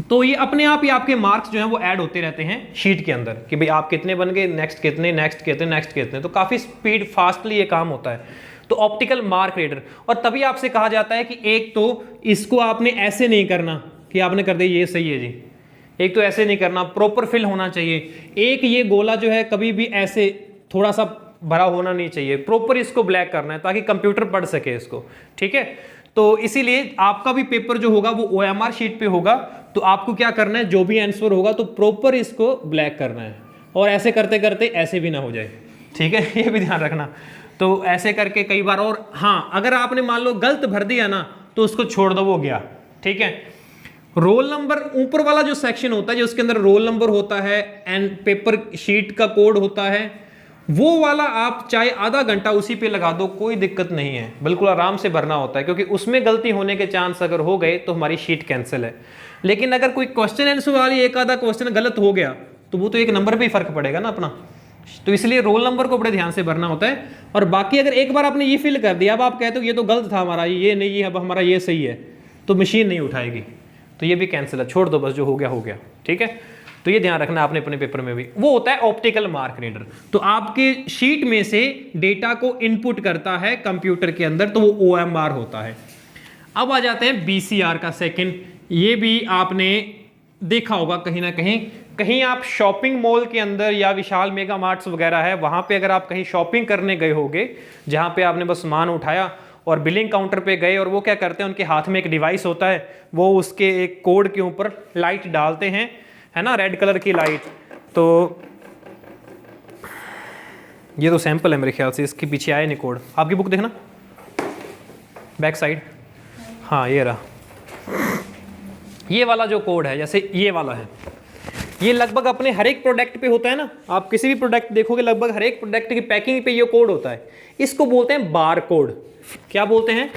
तो ये अपने आप ही आपके मार्क्स जो हैं वो ऐड होते रहते हैं शीट के अंदर कि भाई आप कितने बन गए, नेक्स्ट कितने, नेक्स्ट कितने, नेक्स्ट कितने। तो काफ़ी स्पीड फास्टली ये काम होता है। तो ऑप्टिकल मार्क रीडर, और तभी आपसे कहा जाता है कि एक तो इसको आपने ऐसे नहीं करना कि आपने कर दिया ये सही है जी, एक तो ऐसे नहीं करना, प्रॉपर फिल होना चाहिए। एक ये गोला जो है कभी भी ऐसे थोड़ा सा भरा होना नहीं चाहिए, प्रॉपर इसको ब्लैक करना है ताकि कंप्यूटर पढ़ सके इसको। ठीक है, तो इसीलिए आपका भी पेपर जो होगा वो OMR शीट पे होगा, तो आपको क्या करना है, जो भी आंसर होगा तो प्रॉपर इसको ब्लैक करना है, और ऐसे करते करते ऐसे भी ना हो जाए। ठीक है, ये भी ध्यान रखना। तो ऐसे करके कई बार, और हाँ अगर आपने मान लो गलत भर दिया ना तो उसको छोड़ दो, वो गया। ठीक है, रोल नंबर ऊपर वाला जो सेक्शन होता है, जो उसके अंदर रोल नंबर होता है एंड पेपर शीट का कोड होता है, वो वाला आप चाहे आधा घंटा उसी पे लगा दो, कोई दिक्कत नहीं है, बिल्कुल आराम से भरना होता है, क्योंकि उसमें गलती होने के चांस अगर हो गए तो हमारी शीट कैंसिल है। लेकिन अगर कोई क्वेश्चन आंसर वाली एक आधा क्वेश्चन गलत हो गया तो वो तो एक नंबर पे ही फर्क पड़ेगा ना अपना, तो इसलिए रोल नंबर को बड़े ध्यान से भरना होता है। और बाकी अगर एक बार आपने ये फिल कर दिया, अब आप कहते हो ये तो गलत था हमारा, ये नहीं, ये अब हमारा ये सही है, तो मशीन नहीं उठाएगी, तो ये भी कैंसिल है, छोड़ दो बस, जो हो गया हो गया। ठीक है, तो ये ध्यान रखना आपने अपने पेपर में भी। वो होता है ऑप्टिकल मार्क रीडर, तो आपके शीट में से डेटा को इनपुट करता है कंप्यूटर के अंदर, तो वो OMR होता है। अब आ जाते हैं BCR का सेकंड। ये भी आपने देखा होगा कहीं ना कहीं, कहीं आप शॉपिंग मॉल के अंदर या विशाल मेगा मार्ट्स वगैरह है, वहां पे अगर आप कहीं शॉपिंग करने गए होगे, जहां पे आपने बस सामान उठाया और बिलिंग काउंटर पे गए, और वो क्या करते हैं, उनके हाथ में एक डिवाइस होता है, वो उसके एक कोड के ऊपर लाइट डालते हैं, है ना, रेड कलर की लाइट। तो ये तो सैंपल है मेरे ख्याल से, इसके पीछे आए नहीं कोड, आपकी बुक देखना बैक साइड, हाँ ये रहा, ये वाला जो कोड है, जैसे ये वाला है, ये लगभग अपने हर एक प्रोडक्ट पे होता है ना, आप किसी भी प्रोडक्ट देखोगे लगभग हर एक प्रोडक्ट की पैकिंग पे ये कोड होता है। इसको बोलते हैं बार कोड। क्या बोलते हैं,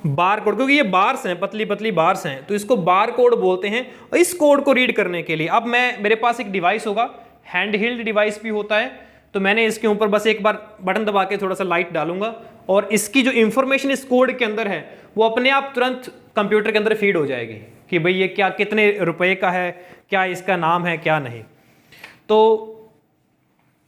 बार कोड, क्योंकि ये बार्स हैं, पतली पतली बार्स हैं, तो इसको बार कोड बोलते हैं। और इस कोड को रीड करने के लिए अब मेरे पास एक डिवाइस होगा, हैंड हेल्ड डिवाइस भी होता है, तो मैंने इसके ऊपर बस एक बार बटन दबा के थोड़ा सा लाइट डालूंगा, और इसकी जो इंफॉर्मेशन इस कोड के अंदर है वो अपने आप तुरंत कंप्यूटर के अंदर फीड हो जाएगी कि भाई ये क्या, कितने रुपए का है, क्या इसका नाम है, क्या नहीं। तो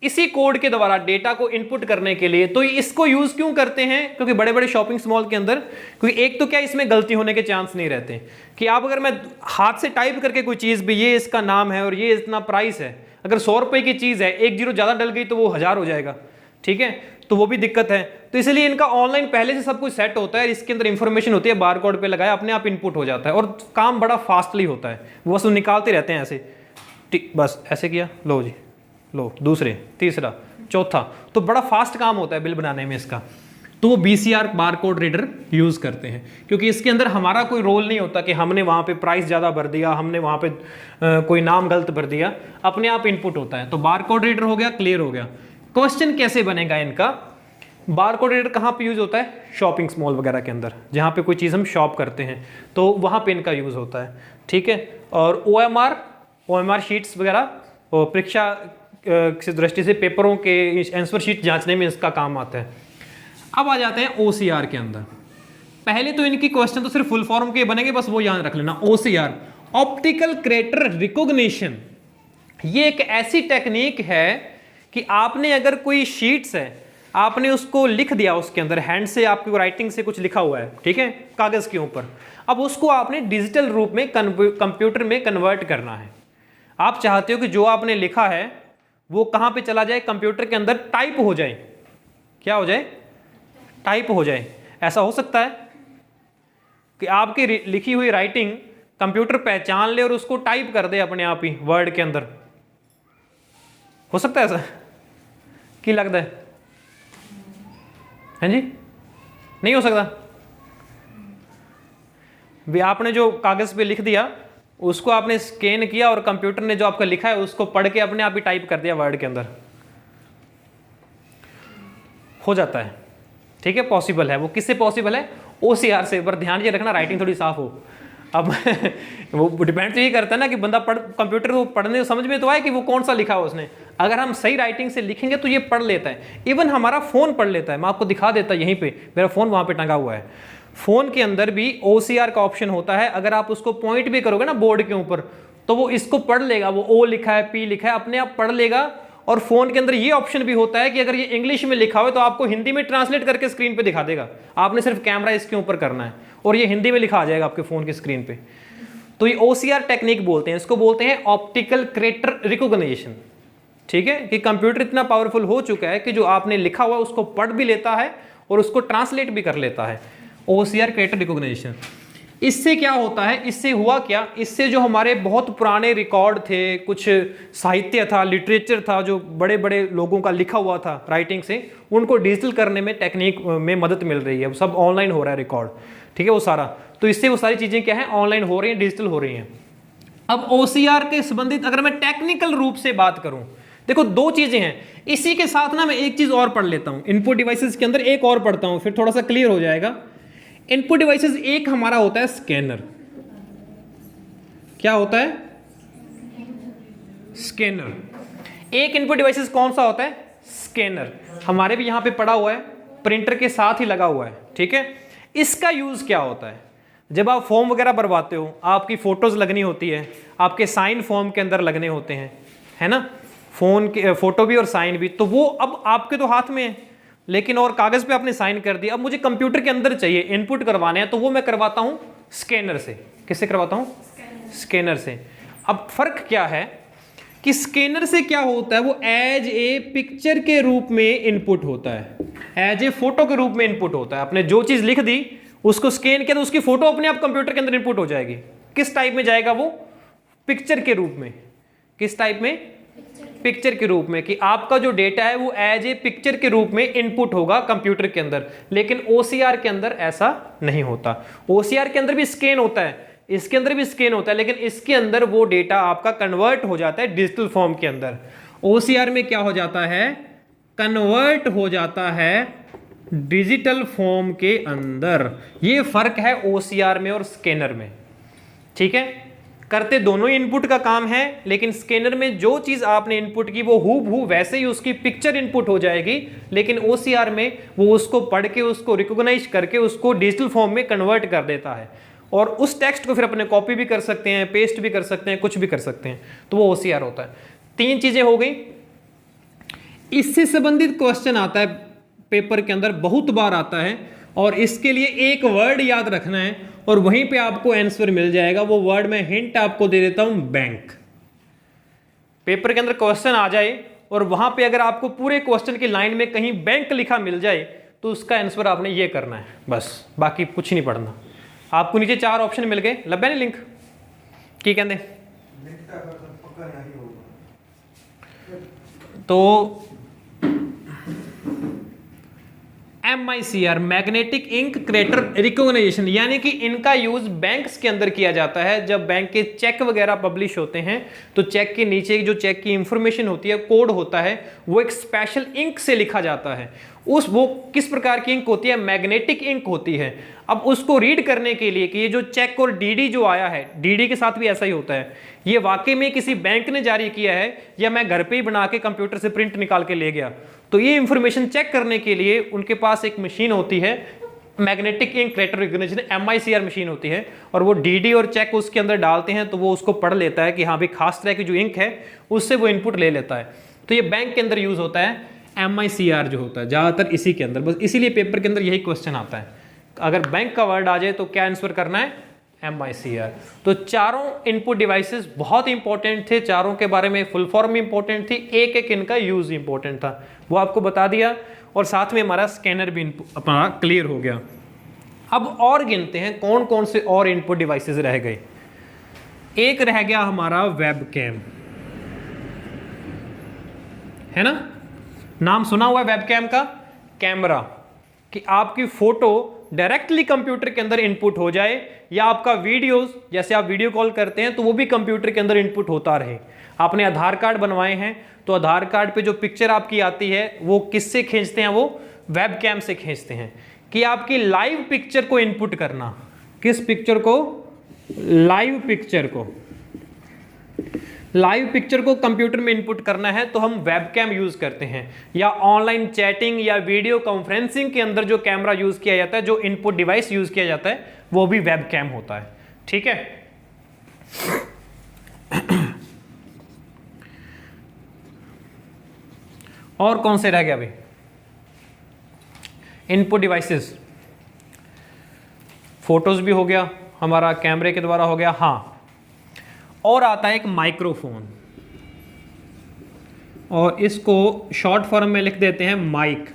इसी कोड के द्वारा डेटा को इनपुट करने के लिए, तो इसको यूज क्यों करते हैं, क्योंकि बड़े बड़े शॉपिंग मॉल के अंदर, क्योंकि एक तो क्या इसमें गलती होने के चांस नहीं रहते, कि आप अगर मैं हाथ से टाइप करके कोई चीज भी, ये इसका नाम है और ये इतना प्राइस है, अगर 100 रुपए की चीज है, एक जीरो ज्यादा डल गई तो वो 1000 हो जाएगा। ठीक है, तो वो भी दिक्कत है। तो इसलिए इनका ऑनलाइन पहले से सब कुछ सेट होता है, इसके अंदर इंफॉर्मेशन होती है, बार कोड पे लगाया, अपने आप इनपुट हो जाता है, और काम बड़ा फास्टली होता है। वो बस निकालते रहते हैं ऐसे, बस ऐसे किया, लो जी, लो दूसरे, तीसरा, चौथा, तो बड़ा फास्ट काम होता है बिल बनाने में इसका। तो वो BCR bar code reader use करते हैं, क्योंकि इसके अंदर हमारा कोई रोल नहीं होता कि हमने वहां पे प्राइस ज्यादा भर दिया, हमने वहां पे कोई नाम गलत भर दिया, अपने आप इनपुट होता है। तो बार कोड रीडर हो गया, क्लियर हो गया। क्वेश्चन कैसे बनेगा इनका, बार कोड रीडर कहाँ पे यूज होता है, शॉपिंग मॉल वगैरह के अंदर, जहाँ पे कोई चीज़ हम शॉप करते हैं, तो वहाँ पे इनका यूज होता है। ठीक है, और OMR शीट्स वगैरह, और परीक्षा की दृष्टि से पेपरों के आंसर शीट जांचने में इसका काम आता है। अब आ जाते हैं OCR के अंदर। पहले तो इनकी क्वेश्चन तो सिर्फ फुल फॉर्म के बनेंगे, बस वो याद रख लेना। OCR, ऑप्टिकल कैरेक्टर रिकॉग्निशन, ये एक ऐसी टेक्निक है कि आपने अगर कोई शीट्स है, आपने उसको लिख दिया, उसके अंदर हैंड से आपकी राइटिंग से कुछ लिखा हुआ है, ठीक है, कागज के ऊपर, अब उसको आपने डिजिटल रूप में कंप्यूटर में कन्वर्ट करना है। आप चाहते हो कि जो आपने लिखा है वो कहाँ पे चला जाए, कंप्यूटर के अंदर टाइप हो जाए। क्या हो जाए? टाइप हो जाए। ऐसा हो सकता है कि आपकी लिखी हुई राइटिंग कंप्यूटर पहचान ले और उसको टाइप कर दे अपने आप ही वर्ड के अंदर। हो सकता है ऐसा? क्या लगता है? हैं जी? नहीं हो सकता। भी आपने जो कागज पे लिख दिया उसको आपने स्कैन किया और कंप्यूटर ने जो आपका लिखा है उसको पढ़ के अपने आप ही टाइप कर दिया वर्ड के अंदर। हो जाता है, ठीक है, पॉसिबल है। वो किससे पॉसिबल है? OCR से। पर ध्यान ये रखना राइटिंग थोड़ी साफ हो। अब वो डिपेंड तो ये करता है ना कि बंदा कंप्यूटर को पढ़ने समझ में तो आए कि वो कौन सा लिखा है उसने। अगर हम सही राइटिंग से लिखेंगे तो ये पढ़ लेता है। इवन हमारा फोन पढ़ लेता है। मैं आपको दिखा देता यहीं पे, मेरा फोन वहां पे टंगा हुआ है। फोन के अंदर भी OCR का ऑप्शन होता है। अगर आप उसको पॉइंट भी करोगे ना बोर्ड के ऊपर तो वो इसको पढ़ लेगा। वो O लिखा है, P लिखा है, अपने आप पढ़ लेगा। और फोन के अंदर ये ऑप्शन भी होता है कि अगर ये इंग्लिश में लिखा हो तो आपको हिंदी में ट्रांसलेट करके स्क्रीन पे दिखा देगा। आपने सिर्फ कैमरा इसके ऊपर करना है और ये हिंदी में लिखा आ जाएगा आपके फोन की स्क्रीन पे। तो ये OCR टेक्निक बोलते हैं, इसको बोलते हैं ऑप्टिकल कैरेक्टर रिकॉग्निशन। ठीक है, कि कंप्यूटर इतना पावरफुल हो चुका है कि जो आपने लिखा हुआ उसको पढ़ भी लेता है और उसको ट्रांसलेट भी कर लेता है। OCR character recognition. इससे क्या होता है? इससे हुआ क्या? इससे जो हमारे बहुत पुराने रिकॉर्ड थे, कुछ साहित्य था, लिटरेचर था, जो बड़े बड़े लोगों का लिखा हुआ था राइटिंग से, उनको डिजिटल करने में टेक्निक में मदद मिल रही है। सब ऑनलाइन हो रहा है रिकॉर्ड, ठीक है, वो सारा। तो इससे वो सारी चीज़ें क्या है? ऑनलाइन हो रही हैं, डिजिटल हो रही हैं। अब OCR के संबंधित अगर मैं टेक्निकल रूप से बात करूं, देखो दो चीजें हैं। इसी के साथ ना मैं एक चीज और पढ़ लेता हूं, इनपुट डिवाइसेस के अंदर एक और पढ़ता हूं, फिर थोड़ा सा क्लियर हो जाएगा। इनपुट डिवाइसेस एक हमारा होता है स्कैनर। क्या होता है? स्कैनर। एक इनपुट डिवाइसेस कौन सा होता है? स्कैनर। हमारे भी यहां पे पड़ा हुआ है, प्रिंटर के साथ ही लगा हुआ है, ठीक है। इसका यूज क्या होता है? जब आप फॉर्म वगैरह भरवाते हो, आपकी फोटोज लगनी होती है, आपके साइन फॉर्म के अंदर लगने होते हैं, है ना, फोन के फोटो भी और साइन भी, तो वो अब आपके तो हाथ में है, लेकिन और कागज पे आपने साइन कर दिया। अब मुझे कंप्यूटर के अंदर चाहिए, इनपुट करवाने हैं, तो वो मैं करवाता हूं स्कैनर से। किससे करवाता हूं? स्कैनर से। अब फर्क क्या है कि स्कैनर से क्या होता है? वो एज ए पिक्चर के रूप में इनपुट होता है, एज ए फोटो के रूप में इनपुट होता है। आपने जो चीज लिख दी उसको स्कैन किया तो उसकी फोटो अपने आप कंप्यूटर के अंदर इनपुट हो जाएगी। किस टाइप में जाएगा वो? पिक्चर के रूप में। किस टाइप में? पिक्चर के रूप में, कि आपका जो डेटा है वो एज ए पिक्चर के रूप में इनपुट होगा कंप्यूटर के अंदर। लेकिन OCR के अंदर ऐसा नहीं होता। OCR के अंदर भी स्कैन होता है, इसके अंदर भी स्कैन होता है, लेकिन इसके अंदर वो डेटा आपका कन्वर्ट हो जाता है डिजिटल फॉर्म के अंदर। OCR में क्या हो जाता है? कन्वर्ट हो जाता है डिजिटल फॉर्म के अंदर। ये फर्क है OCR में और स्कैनर में, ठीक है। करते दोनों ही इनपुट का काम है, लेकिन स्कैनर में जो चीज आपने इनपुट की वो हूबहू वैसे ही उसकी पिक्चर इनपुट हो जाएगी, लेकिन OCR में वो उसको पढ़ के, उसको रिकॉग्नाइज करके, उसको डिजिटल फॉर्म में कन्वर्ट कर देता है और उस टेक्स्ट को फिर अपने कॉपी भी कर सकते हैं, पेस्ट भी कर सकते हैं, कुछ भी कर सकते हैं। तो वो OCR होता है। तीन चीजें हो गई। इससे संबंधित क्वेश्चन आता है पेपर के अंदर, बहुत बार आता है, और इसके लिए एक वर्ड याद रखना है और वहीं पे आपको आंसर मिल जाएगा। वो वर्ड मैं हिंट आपको दे देता हूं, बैंक। पेपर के अंदर क्वेश्चन आ जाए और वहां पे अगर आपको पूरे क्वेश्चन की लाइन में कहीं बैंक लिखा मिल जाए तो उसका आंसर आपने ये करना है, बस, बाकी कुछ नहीं पढ़ना। आपको नीचे 4 ऑप्शन मिल गए, लब्बे नहीं लिंक की कहते तो MICR, magnetic ink character recognition, यानी कि इनका यूज बैंक्स के अंदर किया जाता है। जब बैंक के चेक वगैरह पब्लिश होते हैं तो चेक के नीचे जो चेक की इंफॉर्मेशन होती है, कोड होता है, वो एक स्पेशल इंक से लिखा जाता है। वो किस प्रकार की इंक होती है? मैग्नेटिक इंक होती है। अब उसको रीड करने के लिए कि ये जो चेक और DD जो आया है, DD के साथ भी ऐसा ही होता है, ये वाकई में किसी बैंक ने जारी किया है या मैं घर पे ही बना के कंप्यूटर से प्रिंट निकाल के ले गया, तो ये इंफॉर्मेशन चेक करने के लिए उनके पास एक मशीन होती है, magnetic ink character recognition, MICR machine होती है, और वो DD और चेक उसके अंदर डालते हैं तो वो उसको पढ़ लेता है कि हाँ भाई खास तरह की जो इंक है उससे वो इनपुट ले लेता है। तो ये बैंक के अंदर यूज होता है MICR जो होता है ज़्यादातर इसी के अंदर। बस इसीलिए पेपर के अंदर यही क्वेश्चन आता है, अगर बैंक का वर्ड आ जाए तो क्या आंसर करना है? MICR। तो चारों इनपुट डिवाइसेस बहुत इंपॉर्टेंट थे, चारों के बारे में फुल फॉर्म इंपॉर्टेंट थी, एक एक इनका यूज इंपॉर्टेंट था, वो आपको बता दिया। और साथ में हमारा स्कैनर भी अपना क्लियर हो गया। अब और गिनते हैं कौन कौन से और इनपुट डिवाइसेस रह गए। एक रह गया हमारा वेब कैम, है ना, नाम सुना हुआ है वेब कैम का, कैमरा, कि आपकी फोटो डायरेक्टली कंप्यूटर के अंदर इनपुट हो जाए, या आपका वीडियोस, जैसे आप वीडियो कॉल करते हैं तो वो भी कंप्यूटर के अंदर इनपुट होता रहे। आपने आधार कार्ड बनवाए हैं तो आधार कार्ड पे जो पिक्चर आपकी आती है वो किससे खींचते हैं, वो वेब कैम से खींचते हैं। कि आपकी लाइव पिक्चर को इनपुट करना, किस पिक्चर को, लाइव पिक्चर को, लाइव पिक्चर को कंप्यूटर में इनपुट करना है तो हम वेबकैम यूज करते हैं। या ऑनलाइन चैटिंग या वीडियो कॉन्फ्रेंसिंग के अंदर जो कैमरा यूज किया जाता है, जो इनपुट डिवाइस यूज किया जाता है, वो भी वेबकैम होता है। ठीक है, और कौन से रह गया अभी इनपुट डिवाइसेस? फोटोज भी हो गया हमारा, कैमरे के द्वारा हो गया। हाँ, और आता है एक माइक्रोफोन, और इसको शॉर्ट फॉर्म में लिख देते हैं माइक।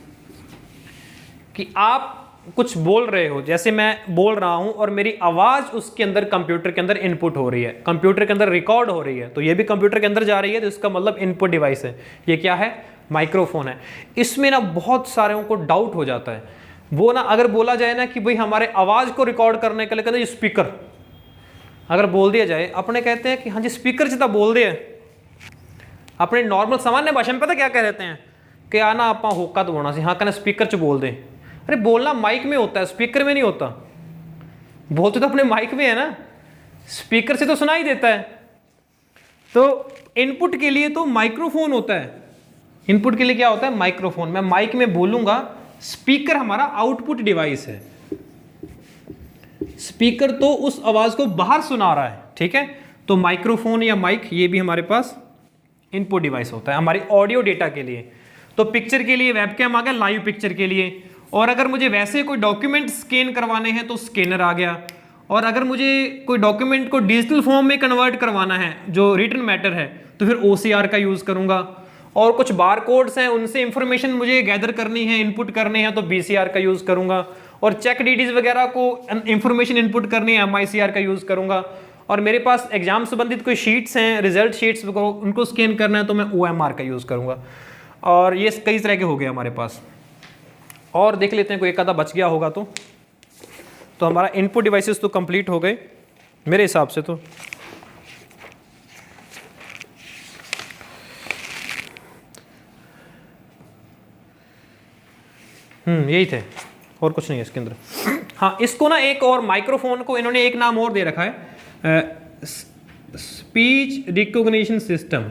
कि आप कुछ बोल रहे हो, जैसे मैं बोल रहा हूं और मेरी आवाज उसके अंदर कंप्यूटर के अंदर इनपुट हो रही है, कंप्यूटर के अंदर रिकॉर्ड हो रही है, तो ये भी कंप्यूटर के अंदर जा रही है, तो इसका मतलब इनपुट डिवाइस है। ये क्या है? माइक्रोफोन है। इसमें ना बहुत सारे को डाउट हो जाता है, वो ना अगर बोला जाए ना कि भाई हमारे आवाज को रिकॉर्ड करने के लिए कहते हैं स्पीकर, अगर बोल दिया जाए, अपने कहते हैं कि हाँ जी स्पीकर जितना बोल दिया, अपने नॉर्मल सामान्य भाषा में पता क्या कह देते हैं कि आना आप होका तो होना सी, हाँ कहना स्पीकर च बोल दें। अरे बोलना माइक में होता है, स्पीकर में नहीं होता। बोलते तो अपने माइक में है ना, स्पीकर से तो सुनाई देता है। तो इनपुट के लिए तो माइक्रोफोन होता है, इनपुट के लिए क्या होता है? माइक्रोफोन। मैं माइक में बोलूंगा, स्पीकर हमारा आउटपुट डिवाइस है, स्पीकर तो उस आवाज को बाहर सुना रहा है। ठीक है, तो माइक्रोफोन या माइक ये भी हमारे पास इनपुट डिवाइस होता है हमारी ऑडियो डेटा के लिए। तो पिक्चर के लिए वेबकैम आ गया, लाइव पिक्चर के लिए। और अगर मुझे वैसे कोई डॉक्यूमेंट स्कैन करवाने हैं तो स्कैनर आ गया। और अगर मुझे कोई डॉक्यूमेंट को डिजिटल फॉर्म में कन्वर्ट करवाना है, जो रिटन मैटर है, तो फिर OCR का यूज करूंगा। और कुछ बार कोड्स हैं, उनसे इंफॉर्मेशन मुझे गैदर करनी है, इनपुट करने हैं, तो BCR का यूज करूंगा। और चेक DDs वगैरह को इंफॉर्मेशन इनपुट करनी है, MICR का यूज करूंगा। और मेरे पास एग्जाम संबंधित कोई शीट्स हैं, रिजल्ट शीट्स, उनको स्कैन करना है तो मैं OMR का यूज करूंगा। और ये कई तरह के हो गए हमारे पास। और देख लेते हैं कोई एक आधा बच गया होगा तो हमारा इनपुट डिवाइसेस तो कंप्लीट हो गए मेरे हिसाब से। तो यही थे, और कुछ नहीं है इसके अंदर। हाँ, इसको ना एक और माइक्रोफोन को इन्होंने एक नाम और दे रखा है, स्पीच रिकॉग्निशन सिस्टम।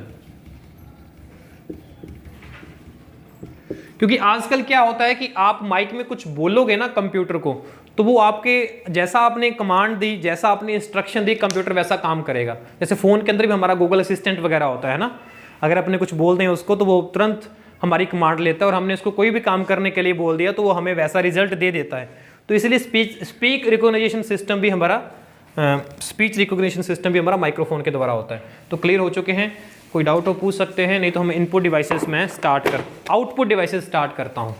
क्योंकि आजकल क्या होता है कि आप माइक में कुछ बोलोगे ना कंप्यूटर को, तो वो आपके जैसा आपने कमांड दी, जैसा आपने इंस्ट्रक्शन दी, कंप्यूटर वैसा काम करेगा। जैसे फोन के अंदर भी हमारा गूगल असिस्टेंट वगैरह होता है ना, अगर अपने कुछ बोल दें उसको तो वो तुरंत हमारी कमांड लेता है, और हमने उसको कोई भी काम करने के लिए बोल दिया तो वो हमें वैसा रिजल्ट दे देता है। तो इसलिए स्पीच रिकॉग्निशन सिस्टम भी हमारा माइक्रोफोन के द्वारा होता है। तो क्लियर हो चुके हैं? कोई डाउट हो पूछ सकते हैं, नहीं तो हम इनपुट डिवाइसेस में आउटपुट डिवाइसेस स्टार्ट करता हूं।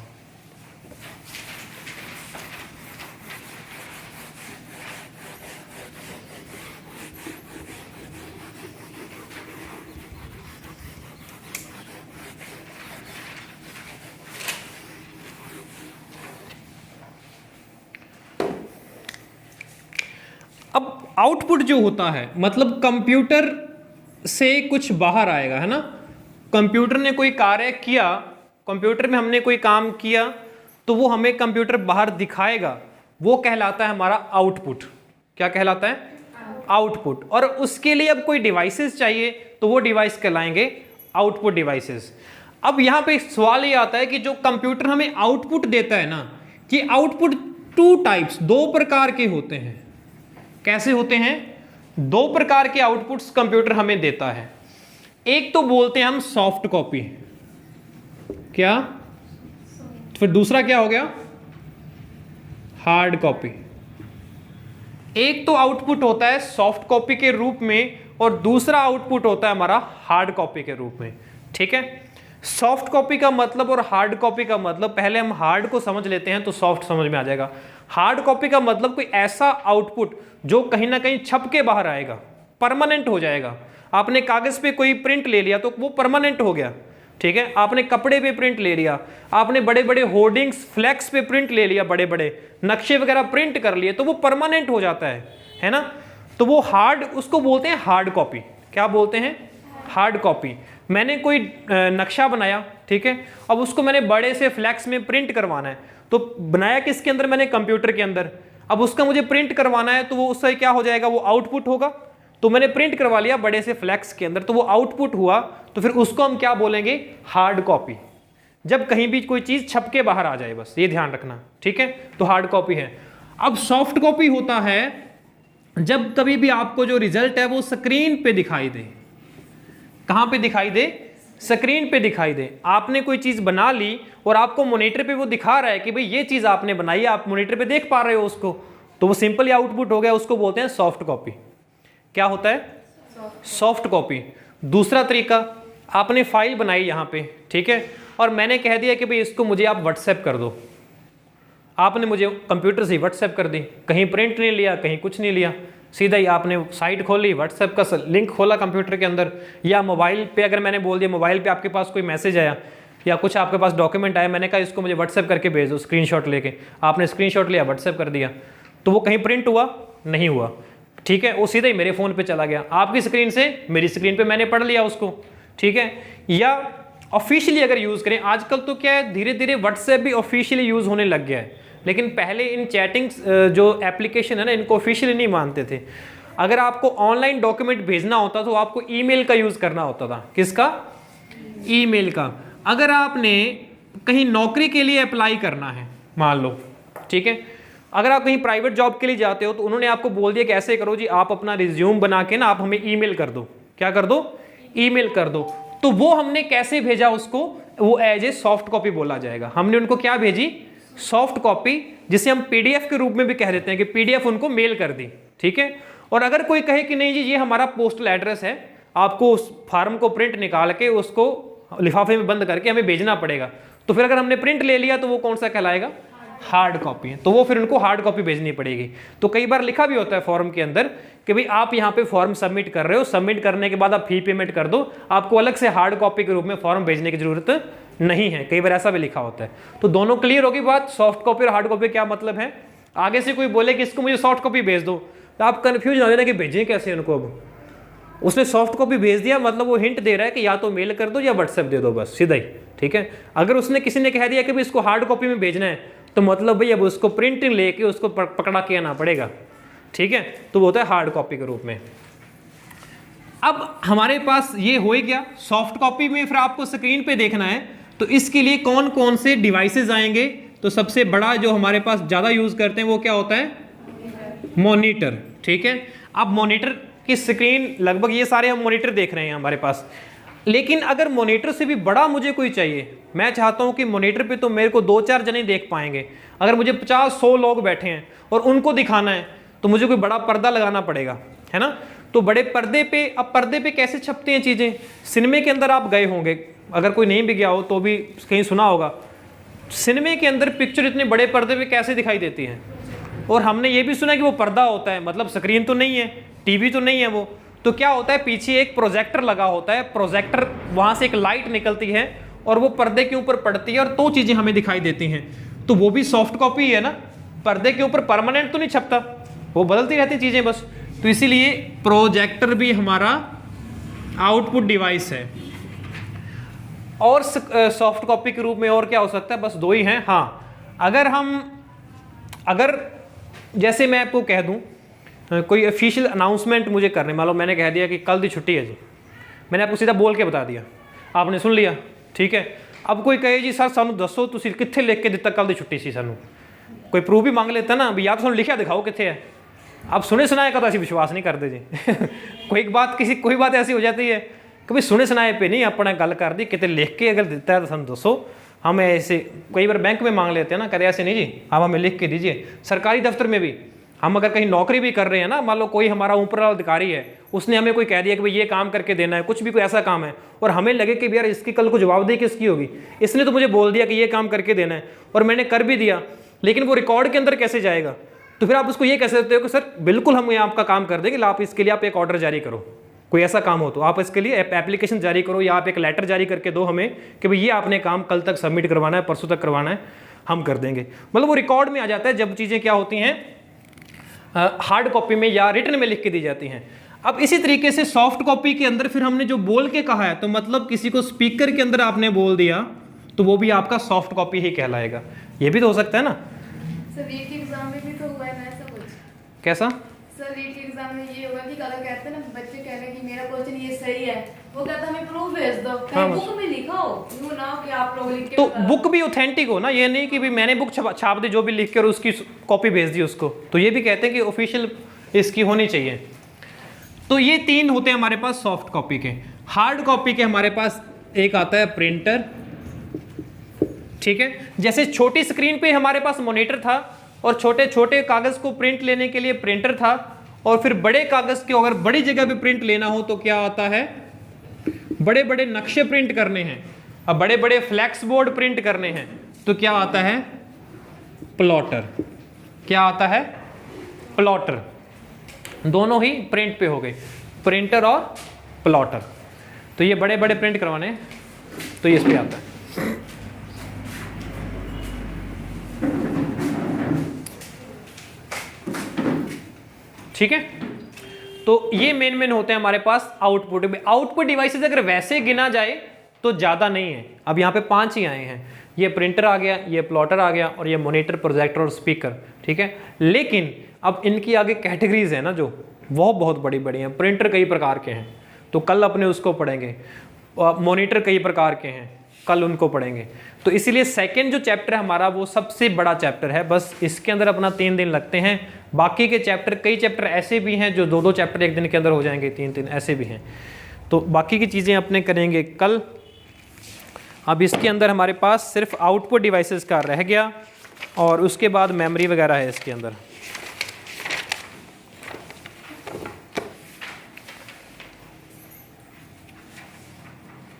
अब आउटपुट जो होता है मतलब कंप्यूटर से कुछ बाहर आएगा, है ना। कंप्यूटर ने कोई कार्य किया, कंप्यूटर में हमने कोई काम किया, तो वो हमें कंप्यूटर बाहर दिखाएगा, वो कहलाता है हमारा आउटपुट। क्या कहलाता है? आउटपुट। और उसके लिए अब कोई डिवाइसेस चाहिए तो वो डिवाइस कहलाएंगे आउटपुट डिवाइसेस। अब यहां पे सवाल ये आता है कि जो कंप्यूटर हमें आउटपुट देता है ना, कि आउटपुट 2 टाइप्स, 2 प्रकार के होते हैं। कैसे होते हैं? 2 प्रकार के आउटपुट्स कंप्यूटर हमें देता है। एक तो बोलते हैं हम सॉफ्ट कॉपी, क्या? फिर दूसरा क्या हो गया? Hard copy. एक तो आउटपुट होता है सॉफ्ट कॉपी के रूप में और दूसरा आउटपुट होता है हमारा हार्ड कॉपी के रूप में, ठीक है। सॉफ्ट कॉपी का मतलब और हार्ड कॉपी का मतलब, पहले हम हार्ड को समझ लेते हैं तो सॉफ्ट समझ में आ जाएगा। हार्ड कॉपी का मतलब कोई ऐसा आउटपुट जो कहीं ना कहीं छप के बाहर आएगा, परमानेंट हो जाएगा। आपने कागज पे कोई प्रिंट ले लिया तो वो परमानेंट हो गया, ठीक है। आपने कपड़े पे प्रिंट ले लिया, आपने बड़े बड़े होर्डिंग्स फ्लैक्स पे प्रिंट ले लिया, बड़े बड़े नक्शे वगैरह प्रिंट कर लिए तो वो परमानेंट हो जाता है ना। तो वो हार्ड, उसको बोलते हैं हार्ड कॉपी। क्या बोलते हैं? Hard copy. मैंने कोई नक्शा बनाया, ठीक है, अब उसको मैंने बड़े से फ्लैक्स में प्रिंट करवाना है, तो बनाया किसके अंदर? मैंने कंप्यूटर के अंदर। अब उसका मुझे प्रिंट करवाना है तो वो उससे क्या हो जाएगा? वो आउटपुट होगा। तो मैंने प्रिंट करवा लिया बड़े से फ्लैक्स के अंदर, तो वो आउटपुट हुआ, तो फिर उसको हम क्या बोलेंगे? Hard copy. जब कहीं भी कोई चीज छप के बाहर आ जाए, बस ये ध्यान रखना, ठीक है। तो हार्ड कॉपी है। अब सॉफ्ट कॉपी होता है जब कभी भी आपको जो रिजल्ट है वो स्क्रीन पे दिखाई दे। कहां पे दिखाई दे? स्क्रीन पे दिखाई दे। आपने कोई चीज बना ली और आपको मॉनिटर पे वो दिखा रहा है कि भाई ये चीज आपने बनाई है, आप मॉनिटर पे देख पा रहे हो उसको, तो वो सिंपली आउटपुट हो गया, उसको बोलते हैं सॉफ्ट कॉपी। क्या होता है? Soft copy. दूसरा तरीका, आपने फाइल बनाई यहाँ पे, ठीक है, और मैंने कह दिया कि भाई इसको मुझे आप व्हाट्सएप कर दो। आपने मुझे कंप्यूटर से व्हाट्सएप कर दी, कहीं प्रिंट नहीं लिया, कहीं कुछ नहीं लिया, सीधा ही आपने साइट खोली, व्हाट्सएप का लिंक खोला कंप्यूटर के अंदर, या मोबाइल पे अगर मैंने बोल दिया, मोबाइल पे आपके पास कोई मैसेज आया या कुछ आपके पास डॉक्यूमेंट आया, मैंने कहा इसको मुझे व्हाट्सएप करके भेज दो स्क्रीनशॉट लेके, आपने स्क्रीनशॉट लिया, व्हाट्सएप कर दिया, तो वो कहीं प्रिंट हुआ? नहीं हुआ, ठीक है, वो सीधा ही मेरे फ़ोन पे चला गया, आपकी स्क्रीन से मेरी स्क्रीन पे मैंने पढ़ लिया उसको, ठीक है। या ऑफिशियली अगर यूज़ करें, आजकल तो क्या है, धीरे धीरे व्हाट्सएप भी ऑफिशियली यूज़ होने लग गया है, लेकिन पहले इन चैटिंग्स जो एप्लीकेशन है ना, इनको ऑफिशियली नहीं मानते थे। अगर आपको ऑनलाइन डॉक्यूमेंट भेजना होता तो आपको ईमेल का यूज़ करना होता था। किसका? ईमेल का। अगर आपने कहीं नौकरी के लिए अप्लाई करना है, मान लो, ठीक है, अगर आप कहीं प्राइवेट जॉब के लिए जाते हो तो उन्होंने आपको बोल दिया कि ऐसे करो जी, आप अपना रिज्यूम बना के ना आप हमें ईमेल कर दो। क्या कर दो? ईमेल कर दो। तो वो हमने कैसे भेजा उसको? वो एज ए सॉफ्ट कॉपी बोला जाएगा। हमने उनको क्या भेजी? सॉफ्ट कॉपी, जिसे हम पीडीएफ के रूप में भी कह देते हैं कि पीडीएफ उनको मेल कर दी, ठीक है। और अगर कोई कहे कि नहीं जी ये हमारा पोस्टल एड्रेस है, आपको उस फार्म को प्रिंट निकाल के उसको लिफाफे में बंद करके हमें भेजना पड़ेगा, तो फिर अगर हमने प्रिंट ले लिया तो वो कौन सा कहलाएगा? हार्ड कॉपी है। तो वो फिर उनको हार्ड कॉपी भेजनी पड़ेगी। तो कई बार लिखा भी होता है फॉर्म के अंदर कि भाई आप यहाँ पे फॉर्म सबमिट कर रहे हो, सबमिट करने के बाद आप फी पेमेंट कर दो, आपको अलग से हार्ड कॉपी के रूप में फॉर्म भेजने की जरूरत नहीं है। कई बार ऐसा भी लिखा होता है। तो दोनों क्लियर होगी बात, सॉफ्ट कॉपी और हार्ड कॉपी क्या मतलब है। आगे से कोई बोले कि इसको मुझे सॉफ्ट कॉपी भेज दो, तो आप कन्फ्यूज हो जाना कि भेजें कैसे उनको। अब उसने सॉफ्ट कॉपी भेज दिया, मतलब वो हिंट दे रहा है कि या तो मेल कर दो या व्हाट्सएप दे दो, बस सीधा ही, ठीक है। अगर उसने किसी ने कह दिया कि भाई इसको हार्ड कॉपी में भेजना है, तो मतलब भाई अब उसको प्रिंटिंग लेके उसको पकड़ा के आना पड़ेगा, ठीक है। तो वो होता है हार्ड कॉपी के रूप में। अब हमारे पास ये हो ही गया। सॉफ्ट कॉपी में फिर आपको स्क्रीन पे देखना है, तो इसके लिए कौन कौन से डिवाइसेस आएंगे? तो सबसे बड़ा जो हमारे पास ज़्यादा यूज़ करते हैं वो क्या होता है? मॉनिटर, ठीक है। अब मॉनिटर की स्क्रीन, लगभग ये सारे हम मॉनिटर देख रहे हैं हमारे पास, लेकिन अगर मॉनिटर से भी बड़ा मुझे कोई चाहिए, मैं चाहता हूं कि मॉनिटर पे तो मेरे को 2-4 जने देख पाएंगे, अगर मुझे 50-100 लोग बैठे हैं और उनको दिखाना है तो मुझे कोई बड़ा पर्दा लगाना पड़ेगा, है ना। तो बड़े पर्दे पे, अब पर्दे पे कैसे छपते हैं चीज़ें? सिनेमे के अंदर आप गए होंगे, अगर कोई नहीं भी गया हो तो भी कहीं सुना होगा, सिनेमे के अंदर पिक्चर इतने बड़े पर्दे पे कैसे दिखाई देती है। और हमने ये भी सुना कि वो पर्दा होता है, मतलब स्क्रीन तो नहीं है, टीवी तो नहीं है वो, तो क्या होता है, पीछे एक प्रोजेक्टर लगा होता है, प्रोजेक्टर वहाँ से एक लाइट निकलती है और वो पर्दे के ऊपर पड़ती है और तो चीज़ें हमें दिखाई देती हैं। तो वो भी सॉफ्ट कॉपी है ना, पर्दे के ऊपर परमानेंट तो नहीं छपता, वो बदलती रहती चीज़ें बस। तो इसीलिए प्रोजेक्टर भी हमारा आउटपुट डिवाइस है। और सॉफ्ट कॉपी के रूप में और क्या हो सकता है? बस 2 ही हैं। हाँ, अगर जैसे मैं आपको कह दूं कोई ऑफिशियल अनाउंसमेंट मुझे करने, मान लो मैंने कह दिया कि कल दी छुट्टी है जी, मैंने आपको सीधा बोल के बता दिया, आपने सुन लिया, ठीक है। अब कोई कहे जी सर सानू दसो तुसीं कित्थे लिख के दिता कल दी छुट्टी सी, सानू कोई प्रूफ भी मांग लेता ना भी, या तो सानू लिखा दिखाओ कित्थे है। अब सुने सुनाए का तो असीं विश्वास नहीं करते जी कोई बात ऐसी हो जाती है कि भाई सुने सुनाए पे नहीं अपना गल कर दी, कितने लिख के अगर दिता है तो सानू दसो। हम ऐसे कई बार बैंक में मांग लेते हैं ना, कहते ऐसे नहीं जी, आप हमें लिख के दीजिए। सरकारी दफ्तर में भी हम अगर कहीं नौकरी भी कर रहे हैं ना, मान लो कोई हमारा ऊपर वाला अधिकारी है, उसने हमें कोई कह दिया कि भाई ये काम करके देना है, कुछ भी कोई ऐसा काम है, और हमें लगे कि यार इसकी कल को जवाबदेही किसकी होगी, इसने तो मुझे बोल दिया कि ये काम करके देना है और मैंने कर भी दिया, लेकिन वो रिकॉर्ड के अंदर कैसे जाएगा? तो फिर आप उसको ये कह सकते हो कि सर बिल्कुल हम ये आपका काम कर देंगे, आप इसके लिए आप एक ऑर्डर जारी करो, कोई ऐसा काम हो तो आप इसके लिए एप्लीकेशन जारी करो, या आप एक लेटर जारी करके दो हमें कि भाई ये आपने काम कल तक सबमिट करवाना है, परसों तक करवाना है, हम कर देंगे। मतलब वो रिकॉर्ड में आ जाता है जब चीज़ें क्या होती हैं हार्ड कॉपी में या रिटन में लिख के दी जाती हैं। अब इसी तरीके से सॉफ्ट कॉपी के अंदर फिर हमने जो बोल के कहा है, तो मतलब किसी को स्पीकर के अंदर आपने बोल दिया तो वो भी आपका सॉफ्ट कॉपी ही कहलाएगा। ये भी तो हो सकता है ना सर। रीट के एग्जाम में भी तो हुआ है ना ऐसा कुछ? कैसा? सर रीट के एग्जाम में ये होगा कि अगर कहते हैं ना बच्चे कह रहे हैं कि मेरा क्वेश्चन ये सही है, वो कहता है हमें प्रूफ भेज दो, कहीं बुक में लिखा हो, यूं ना कि आप लोग लिख के तो बुक भी ऑथेंटिक हो ना, ये नहीं कि भी मैंने बुक छाप दी जो भी लिख के और उसकी कॉपी भेज दी उसको, तो ये भी कहते हैं कि ऑफिशियल इसकी होनी चाहिए। तो ये 3 होते हैं हमारे पास सॉफ्ट कॉपी के। हार्ड कॉपी के हमारे पास एक आता है प्रिंटर, ठीक है। जैसे छोटी स्क्रीन पे हमारे पास मॉनिटर था और छोटे छोटे कागज को प्रिंट लेने के लिए प्रिंटर था, और फिर बड़े कागज के अगर बड़ी जगह पे प्रिंट लेना हो तो क्या आता है, बड़े बड़े नक्शे प्रिंट करने हैं, अब बड़े बड़े फ्लैक्स बोर्ड प्रिंट करने हैं तो क्या आता है, प्लॉटर। क्या आता है, प्लॉटर। दोनों ही प्रिंट पे हो गए, प्रिंटर और प्लॉटर। तो ये बड़े बड़े प्रिंट करवाने हैं तो ये इस पे आता है। ठीक है, तो ये मेन होते हैं हमारे पास आउटपुट। आउटपुट डिवाइसेस अगर वैसे गिना जाए तो ज़्यादा नहीं है, अब यहाँ पे 5 ही आए हैं, ये प्रिंटर आ गया, ये प्लॉटर आ गया, और ये मॉनिटर, प्रोजेक्टर और स्पीकर, ठीक है। लेकिन अब इनकी आगे कैटेगरीज है ना जो वो बहुत बड़ी बड़ी हैं। प्रिंटर कई प्रकार के हैं तो कल अपने उसको पढ़ेंगे, मॉनिटर कई प्रकार के हैं कल उनको पढ़ेंगे। तो इसीलिए सेकंड जो चैप्टर है हमारा वो सबसे बड़ा चैप्टर है, बस इसके अंदर अपना 3 दिन लगते हैं। बाकी के चैप्टर, कई चैप्टर ऐसे भी हैं जो 2-2 चैप्टर एक दिन के अंदर हो जाएंगे, 3-3 ऐसे भी हैं। तो बाकी की चीज़ें अपने करेंगे कल। अब इसके अंदर हमारे पास सिर्फ आउटपुट डिवाइसेस का रह गया और उसके बाद मेमोरी वगैरह है इसके अंदर।